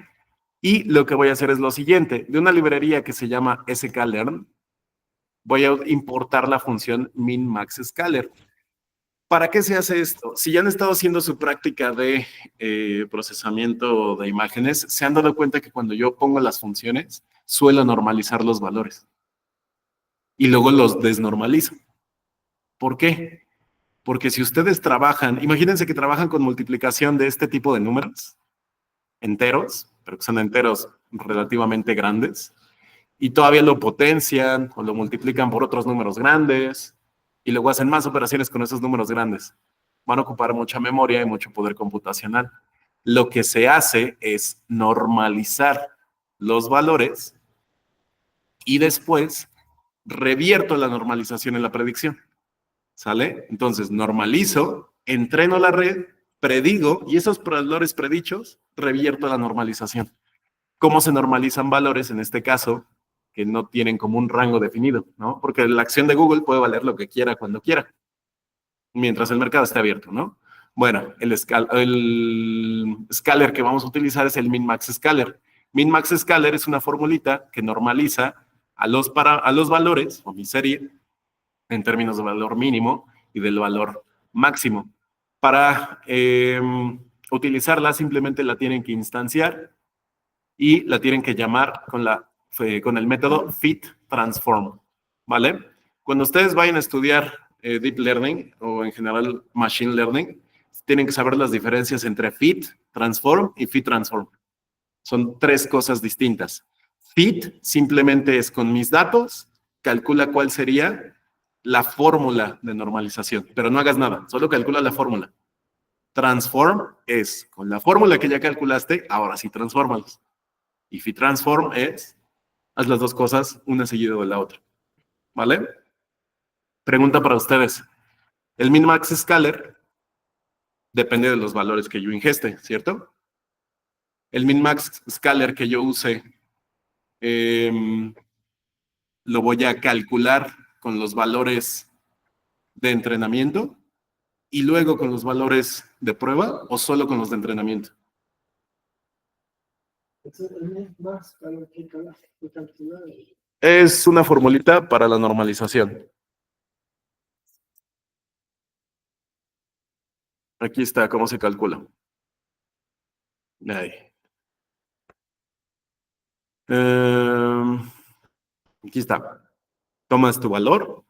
y lo que voy a hacer es lo siguiente. De una librería que se llama sklearn, voy a importar la función min-max-scaler. ¿Para qué se hace esto? Si ya han estado haciendo su práctica de procesamiento de imágenes, se han dado cuenta que cuando yo pongo las funciones, suelo normalizar los valores y luego los desnormalizo. ¿Por qué? Porque si ustedes trabajan, imagínense que trabajan con multiplicación de este tipo de números, enteros, pero que son enteros relativamente grandes, y todavía lo potencian o lo multiplican por otros números grandes, y luego hacen más operaciones con esos números grandes. Van a ocupar mucha memoria y mucho poder computacional. Lo que se hace es normalizar los valores y después revierto la normalización en la predicción. ¿Sale? Entonces normalizo, entreno la red, predigo y esos valores predichos revierto la normalización. ¿Cómo se normalizan valores en este caso que no tienen como un rango definido? ¿No? Porque la acción de Google puede valer lo que quiera cuando quiera, mientras el mercado esté abierto, ¿no? Bueno, el scaler que vamos a utilizar es el min-max scaler. Min-max scaler es una formulita que normaliza a los valores o mi serie en términos de valor mínimo y del valor máximo. Para utilizarla simplemente la tienen que instanciar y la tienen que llamar con el método fit transform, ¿vale? Cuando ustedes vayan a estudiar Deep Learning o en general Machine Learning, tienen que saber las diferencias entre fit, transform y fit transform. Son tres cosas distintas. Fit simplemente es con mis datos, calcula cuál sería la fórmula de normalización, pero no hagas nada, solo calcula la fórmula. Transform es con la fórmula que ya calculaste, ahora sí transfórmalos. Y fit transform es, haz las dos cosas, una seguida de la otra. ¿Vale? Pregunta para ustedes. El min-max scaler depende de los valores que yo ingeste, ¿cierto? El min-max scaler que yo use lo voy a calcular con los valores de entrenamiento y luego con los valores de prueba o solo con los de entrenamiento. Es una formulita para la normalización. Aquí está cómo se calcula. Ahí. Aquí está. Tomas tu valor,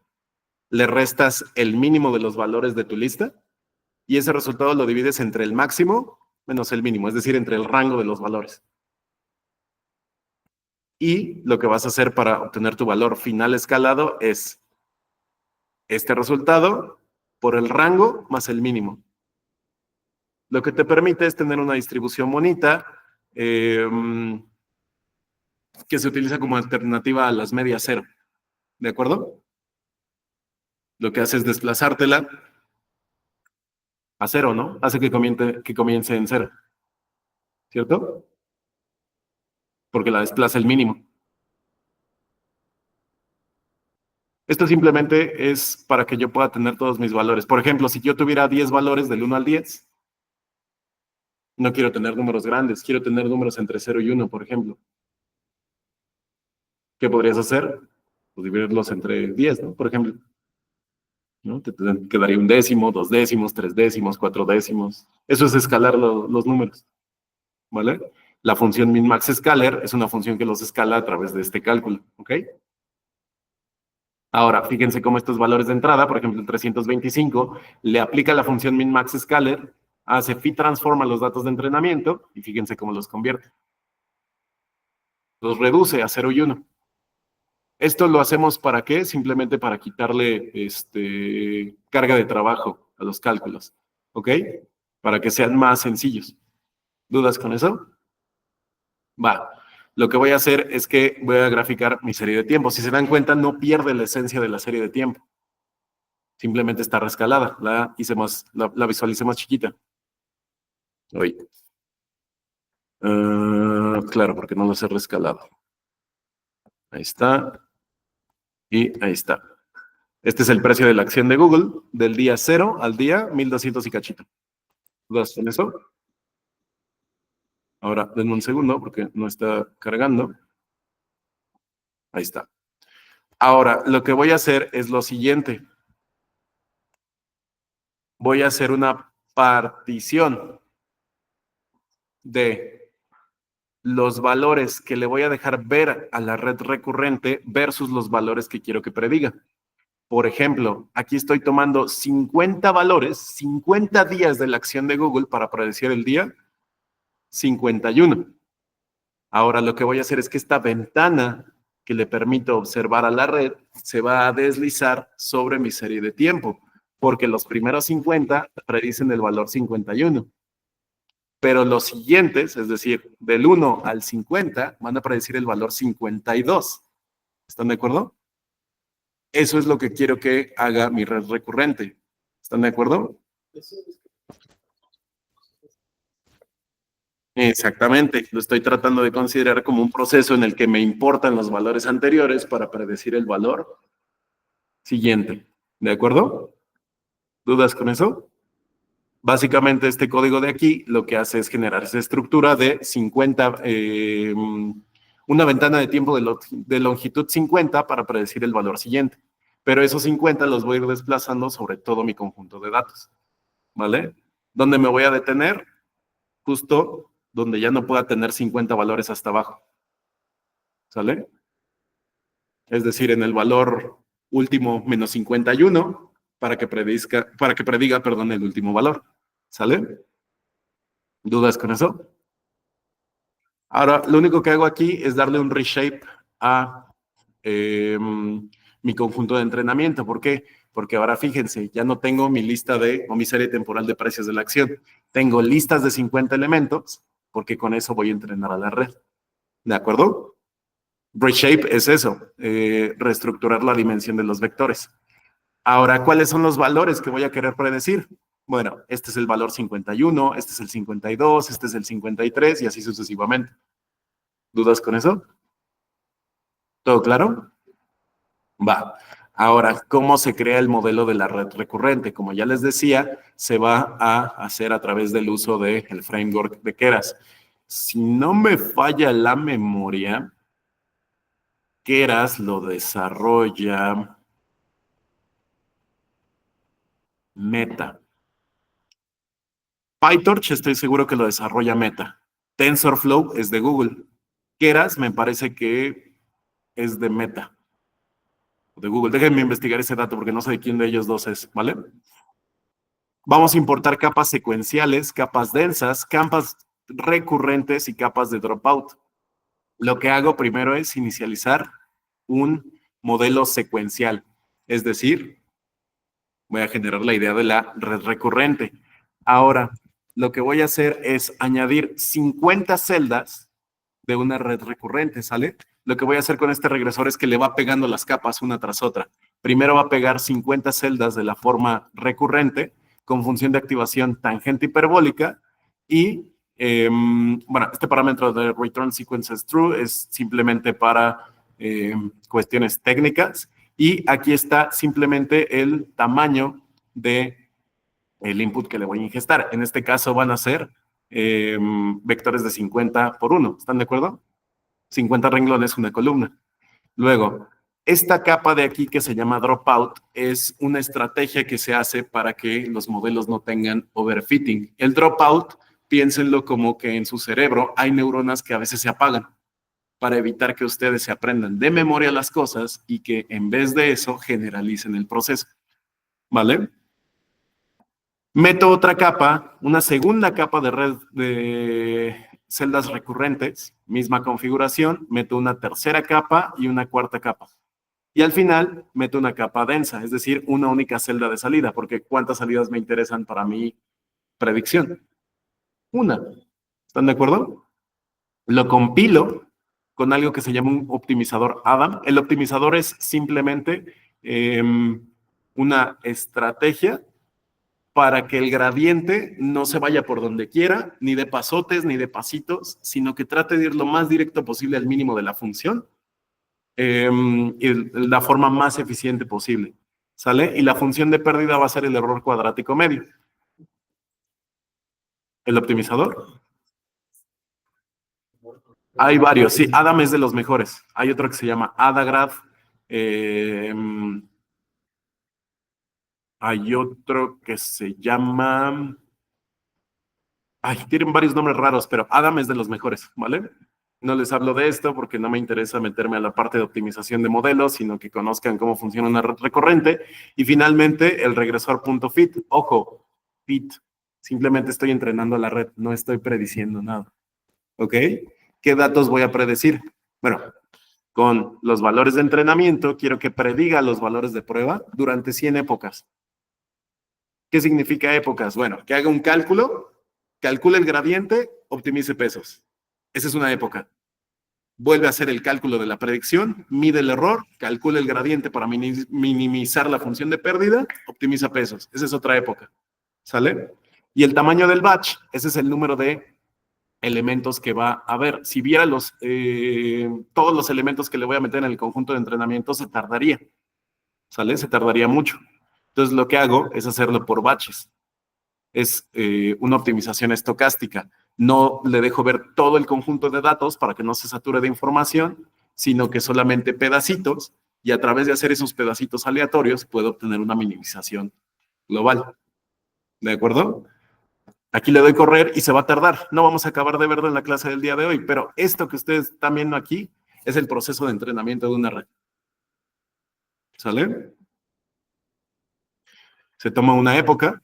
le restas el mínimo de los valores de tu lista y ese resultado lo divides entre el máximo menos el mínimo, es decir, entre el rango de los valores. Y lo que vas a hacer para obtener tu valor final escalado es este resultado por el rango más el mínimo. Lo que te permite es tener una distribución bonita que se utiliza como alternativa a las medias cero. ¿De acuerdo? Lo que hace es desplazártela a cero, ¿no? Hace que comience en cero. ¿Cierto? Porque la desplaza el mínimo. Esto simplemente es para que yo pueda tener todos mis valores. Por ejemplo, si yo tuviera 10 valores del 1 al 10, no quiero tener números grandes, quiero tener números entre 0 y 1, por ejemplo. ¿Qué podrías hacer? Pues dividirlos entre 10, ¿no? Por ejemplo. ¿No? Te quedaría un décimo, 2 décimos, 3 décimos, 4 décimos. Eso es escalar los números. ¿Vale? La función min-max scaler es una función que los escala a través de este cálculo. ¿Ok? Ahora, fíjense cómo estos valores de entrada, por ejemplo, el 325, le aplica la función min-max scaler, hace fit transform a los datos de entrenamiento y fíjense cómo los convierte. Los reduce a 0 y 1. Esto lo hacemos ¿para qué? Simplemente para quitarle carga de trabajo a los cálculos. ¿Ok? Para que sean más sencillos. ¿Dudas con eso? Va. Lo que voy a hacer es que voy a graficar mi serie de tiempo. Si se dan cuenta, no pierde la esencia de la serie de tiempo. Simplemente está rescalada. La visualicé más chiquita. Oye. Claro, porque no los he rescalado. Ahí está. Y ahí está. Este es el precio de la acción de Google del día 0 al día 1200 y cachito. ¿Dudas con eso? Ahora, denme un segundo porque no está cargando. Ahí está. Ahora, lo que voy a hacer es lo siguiente. Voy a hacer una partición de los valores que le voy a dejar ver a la red recurrente versus los valores que quiero que prediga. Por ejemplo, aquí estoy tomando 50 valores, 50 días de la acción de Google para predecir el día 51. Ahora lo que voy a hacer es que esta ventana que le permito observar a la red se va a deslizar sobre mi serie de tiempo, porque los primeros 50 predicen el valor 51. Pero los siguientes, es decir, del 1 al 50, van a predecir el valor 52. ¿Están de acuerdo? Eso es lo que quiero que haga mi red recurrente. ¿Están de acuerdo? Exactamente. Lo estoy tratando de considerar como un proceso en el que me importan los valores anteriores para predecir el valor siguiente. ¿De acuerdo? ¿Dudas con eso? Básicamente este código de aquí lo que hace es generar esa estructura de 50, una ventana de tiempo de longitud 50 para predecir el valor siguiente. Pero esos 50 los voy a ir desplazando sobre todo mi conjunto de datos. ¿Vale? ¿Dónde me voy a detener? Justo donde ya no pueda tener 50 valores hasta abajo. ¿Sale? Es decir, en el valor último menos 51 para que prediga, perdón, el último valor. ¿Sale? ¿Dudas con eso? Ahora, lo único que hago aquí es darle un reshape a mi conjunto de entrenamiento. ¿Por qué? Porque ahora fíjense, ya no tengo mi lista o mi serie temporal de precios de la acción. Tengo listas de 50 elementos, porque con eso voy a entrenar a la red. ¿De acuerdo? Reshape es eso, reestructurar la dimensión de los vectores. Ahora, ¿cuáles son los valores que voy a querer predecir? Bueno, este es el valor 51, este es el 52, este es el 53 y así sucesivamente. ¿Dudas con eso? ¿Todo claro? Va. Ahora, ¿cómo se crea el modelo de la red recurrente? Como ya les decía, se va a hacer a través del uso del framework de Keras. Si no me falla la memoria, Keras lo desarrolla Meta. PyTorch estoy seguro que lo desarrolla Meta. TensorFlow es de Google. Keras me parece que es de Meta, de Google. Déjenme investigar ese dato porque no sé de quién de ellos dos es, ¿vale? Vamos a importar capas secuenciales, capas densas, capas recurrentes y capas de dropout. Lo que hago primero es inicializar un modelo secuencial, es decir, voy a generar la idea de la red recurrente. Ahora, lo que voy a hacer es añadir 50 celdas de una red recurrente, ¿sale? Lo que voy a hacer con este regresor es que le va pegando las capas una tras otra. Primero va a pegar 50 celdas de la forma recurrente con función de activación tangente hiperbólica y, bueno, este parámetro de return sequences true es simplemente para cuestiones técnicas y aquí está simplemente el tamaño de el input que le voy a ingestar. En este caso van a ser vectores de 50 por 1. ¿Están de acuerdo? 50 renglones, una columna. Luego, esta capa de aquí que se llama dropout es una estrategia que se hace para que los modelos no tengan overfitting. El dropout, piénsenlo como que en su cerebro hay neuronas que a veces se apagan para evitar que ustedes se aprendan de memoria las cosas y que en vez de eso generalicen el proceso. ¿Vale? Meto otra capa, una segunda capa de red de celdas recurrentes, misma configuración, meto una tercera capa y una cuarta capa. Y al final meto una capa densa, es decir, una única celda de salida, porque ¿cuántas salidas me interesan para mi predicción? Una. ¿Están de acuerdo? Lo compilo con algo que se llama un optimizador Adam. El optimizador es simplemente una estrategia para que el gradiente no se vaya por donde quiera, ni de pasotes, ni de pasitos, sino que trate de ir lo más directo posible al mínimo de la función, y la forma más eficiente posible, ¿sale? Y la función de pérdida va a ser el error cuadrático medio. ¿El optimizador? Hay varios, sí, Adam es de los mejores. Hay otro que se llama Adagraph. Hay otro que se llama... Ay, tienen varios nombres raros, pero Adam es de los mejores, ¿vale? No les hablo de esto porque no me interesa meterme a la parte de optimización de modelos, sino que conozcan cómo funciona una red recurrente. Y finalmente, el regresor.fit. Ojo, fit. Simplemente estoy entrenando a la red, no estoy prediciendo nada. ¿Ok? ¿Qué datos voy a predecir? Bueno, con los valores de entrenamiento, quiero que prediga los valores de prueba durante 100 épocas. ¿Qué significa épocas? Bueno, que haga un cálculo, calcule el gradiente, optimice pesos. Esa es una época. Vuelve a hacer el cálculo de la predicción, mide el error, calcula el gradiente para minimizar la función de pérdida, optimiza pesos. Esa es otra época. ¿Sale? Y el tamaño del batch, ese es el número de elementos que va a haber. Si viera todos los elementos que le voy a meter en el conjunto de entrenamiento, se tardaría. ¿Sale? Se tardaría mucho. Entonces, lo que hago es hacerlo por batches. Es una optimización estocástica. No le dejo ver todo el conjunto de datos para que no se sature de información, sino que solamente pedacitos, y a través de hacer esos pedacitos aleatorios puedo obtener una minimización global. ¿De acuerdo? Aquí le doy correr y se va a tardar. No vamos a acabar de verlo en la clase del día de hoy, pero esto que ustedes están viendo aquí es el proceso de entrenamiento de una red. ¿Sale? Se toma una época,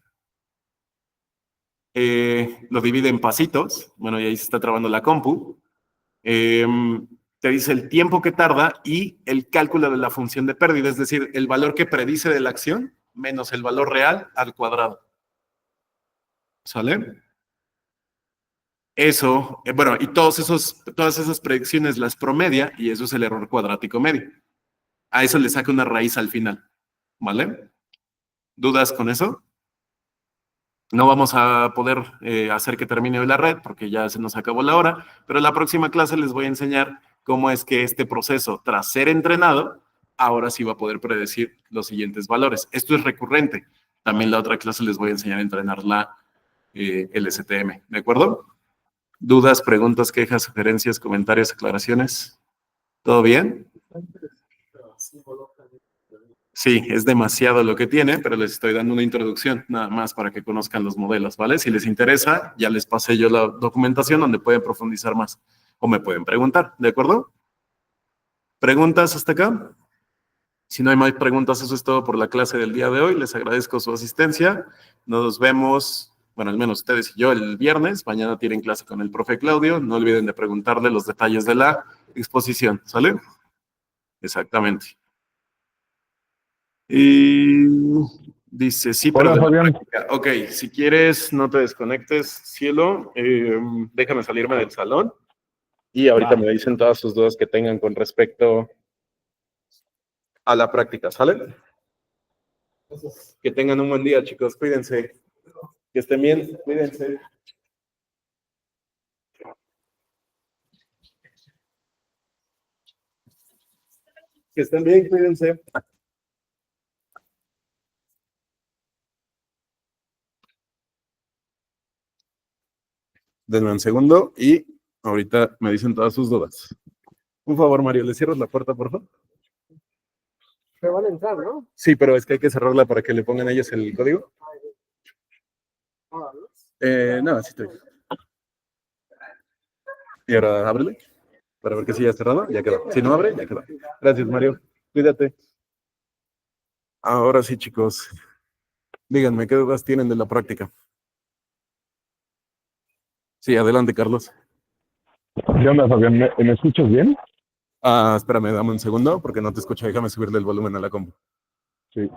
lo divide en pasitos, bueno, y ahí se está trabando la compu, te dice el tiempo que tarda y el cálculo de la función de pérdida, es decir, el valor que predice de la acción menos el valor real al cuadrado. ¿Sale? Eso, bueno, y todas esas predicciones las promedia y eso es el error cuadrático medio. A eso le saca una raíz al final. ¿Vale? ¿Dudas con eso? No vamos a poder hacer que termine hoy la red porque ya se nos acabó la hora, pero en la próxima clase les voy a enseñar cómo es que este proceso, tras ser entrenado, ahora sí va a poder predecir los siguientes valores. Esto es recurrente. También la otra clase les voy a enseñar a entrenar la LSTM. ¿De acuerdo? ¿Dudas, preguntas, quejas, sugerencias, comentarios, aclaraciones? ¿Todo bien? Sí, es demasiado lo que tiene, pero les estoy dando una introducción nada más para que conozcan los modelos, ¿vale? Si les interesa, ya les pasé yo la documentación donde pueden profundizar más o me pueden preguntar, ¿de acuerdo? ¿Preguntas hasta acá? Si no hay más preguntas, eso es todo por la clase del día de hoy. Les agradezco su asistencia. Nos vemos, bueno, al menos ustedes y yo el viernes. Mañana tienen clase con el profe Claudio. No olviden de preguntarle los detalles de la exposición, ¿sale? Exactamente. Y dice, sí, pero Hola, de la Fabián. práctica. Ok, si quieres, no te desconectes, cielo. Déjame salirme del salón. Y ahorita me dicen todas sus dudas que tengan con respecto a la práctica, ¿sale? Que tengan un buen día, chicos. Cuídense. Que estén bien. Cuídense. Que estén bien. Cuídense. Denme un segundo y ahorita me dicen todas sus dudas. Un favor, Mario, ¿le cierras la puerta, por favor? Pero van a entrar, ¿no? Sí, pero es que hay que cerrarla para que le pongan a ellos el código. No, sí estoy. Y ahora ábrele para ver que sí ya cerrado. Ya quedó. Si no abre, ya quedó. Gracias, Mario. Cuídate. Ahora sí, chicos. Díganme, ¿qué dudas tienen de la práctica? Sí, adelante, Carlos. ¿Qué onda, Fabián? ¿Me escuchas bien? Espérame, dame un segundo porque no te escucho. Déjame subirle el volumen a la compu. Sí.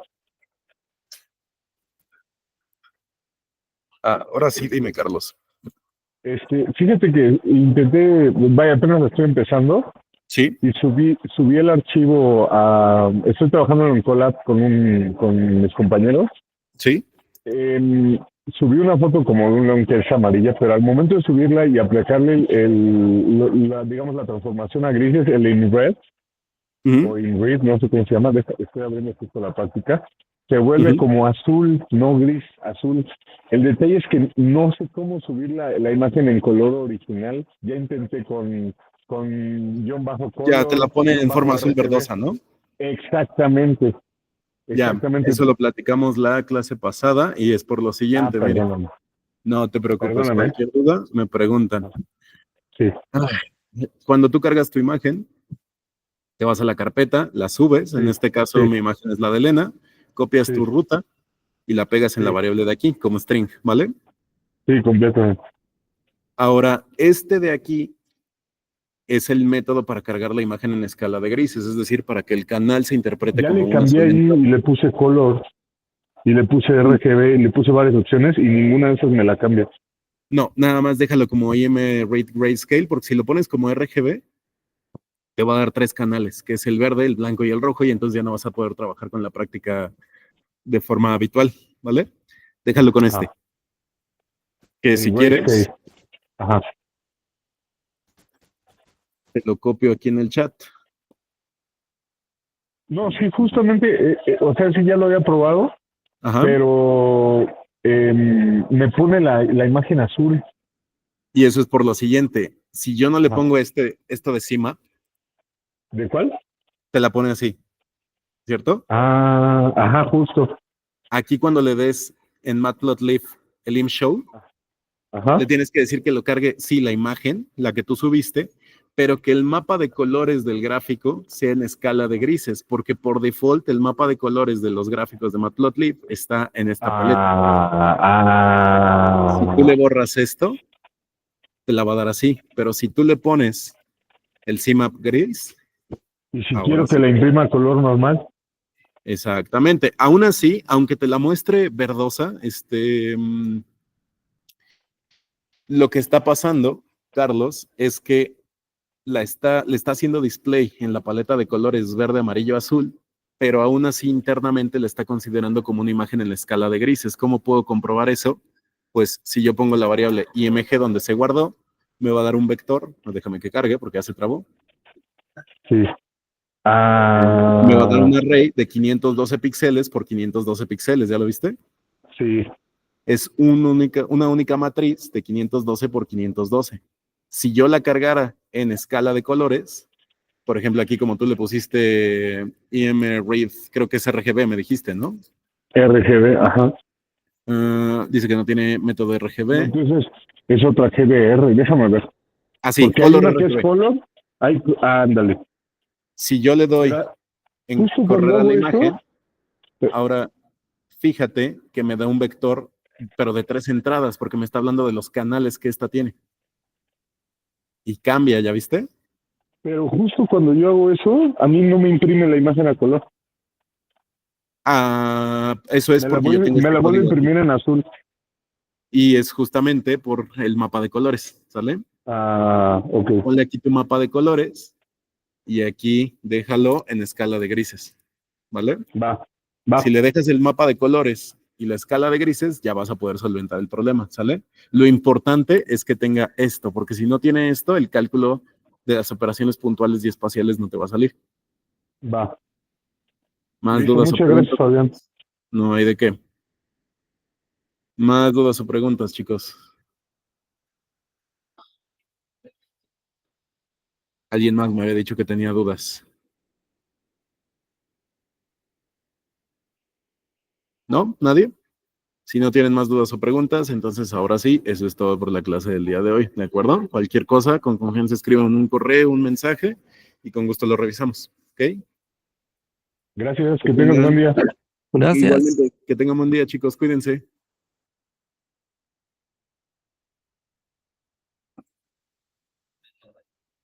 Ahora sí, dime, Carlos. Fíjate que intenté, vaya, apenas lo estoy empezando Sí, y subí el archivo estoy trabajando en un collab con mis compañeros. sí. Subí una foto como de un león que es amarilla, pero al momento de subirla y aplicarle digamos, la transformación a grises, el InRed, Ujú, o InRed, no sé cómo se llama, estoy abriendo justo la práctica, se vuelve ujú. como azul, no gris, azul. El detalle es que no sé cómo subir la imagen en color original. Ya intenté con guión bajo Ya te la color, pone guión en bajo forma azul RGB. verdosa, ¿no? Exactamente, Ya, exactamente. eso lo platicamos la clase pasada y es por lo siguiente, mire. Perdóname, No te preocupes, perdóname. cualquier duda me preguntan. Sí, Cuando tú cargas tu imagen, te vas a la carpeta, la subes, en sí, este caso sí, mi imagen es la de Elena, copias tu sí, ruta y la pegas en la sí, variable de aquí como string, ¿vale? sí, completamente. Ahora, este de aquí es el método para cargar la imagen en escala de grises, es decir, para que el canal se interprete Ya como le una cambié sola ahí entrada. y le puse color y le puse RGB y le puse varias opciones y ninguna de esas me la cambia. No, nada más déjalo como IM Rate Grayscale, porque si lo pones como RGB, te va a dar 3 canales, que es el verde, el blanco y el rojo, y entonces ya no vas a poder trabajar con la práctica de forma habitual, ¿vale? Déjalo con este, Ajá. que En si quieres, Grayscale. Ajá. te lo copio aquí en el chat. No, sí, justamente, o sea, sí ya lo había probado, Ajá. pero me pone la imagen azul. Y eso es por lo siguiente. Si yo no le Ajá. pongo esto de cima, ¿De cuál? te la pone así, ¿cierto? Ajá, justo. Aquí cuando le des en Matplotlib el ImShow, le Ajá. tienes que decir que lo cargue, sí, la imagen, la que tú subiste, pero que el mapa de colores del gráfico sea en escala de grises, porque por default el mapa de colores de los gráficos de Matplotlib está en esta paleta. Si tú le borras esto, te la va a dar así, pero si tú le pones el CMAP gris, Y si ahora quiero que sí. la imprima color normal. Exactamente. Aún así, aunque te la muestre verdosa, lo que está pasando, Carlos, es que le está haciendo display en la paleta de colores verde, amarillo, azul, pero aún así internamente le está considerando como una imagen en la escala de grises. ¿Cómo puedo comprobar eso? Pues si yo pongo la variable img donde se guardó, me va a dar un vector, no, déjame que cargue porque ya se trabó, Sí. me va a dar un array de 512 píxeles por 512 píxeles, ¿ya lo viste? Sí. Es una única matriz de 512 por 512. Si yo la cargara en escala de colores, por ejemplo, aquí como tú le pusiste IMRead, creo que es RGB, me dijiste, ¿no? RGB, ajá. Dice que no tiene método No, RGB. entonces es otra GBR, déjame ver. Ah, sí, Porque hay color una que es RGB. color, ándale. Si yo le doy Pero en justo cuando correr a la hago eso, imagen, ahora fíjate que me da un vector, pero de 3 entradas, porque me está hablando de los canales que esta tiene. Y cambia, ¿ya viste? pero justo cuando yo hago eso, a mí no me imprime la imagen a color. Ah, eso es porque yo tengo Me este la vuelve a código aquí. imprimir en azul. Y es justamente por el mapa de colores, ¿sale? Ok. Ponle aquí tu mapa de colores y aquí déjalo en escala de grises, ¿vale? Va, Si va, le dejas el mapa de colores y la escala de grises, ya vas a poder solventar el problema, ¿sale? Lo importante es que tenga esto, porque si no tiene esto, el cálculo de las operaciones puntuales y espaciales no te va a salir. va. ¿Más Listo, dudas o muchas gracias, preguntas? Fabián. No hay de qué. Más dudas o preguntas, chicos. Alguien más me había dicho que tenía dudas. ¿No? ¿Nadie? Si no tienen más dudas o preguntas, entonces ahora sí, eso es todo por la clase del día de hoy, ¿de acuerdo? Cualquier cosa, con confianza escriban un correo, un mensaje y con gusto lo revisamos, ¿ok? Gracias, Que que tengas buen tengan, día. Gracias. igualmente, que tengan buen día, chicos, cuídense.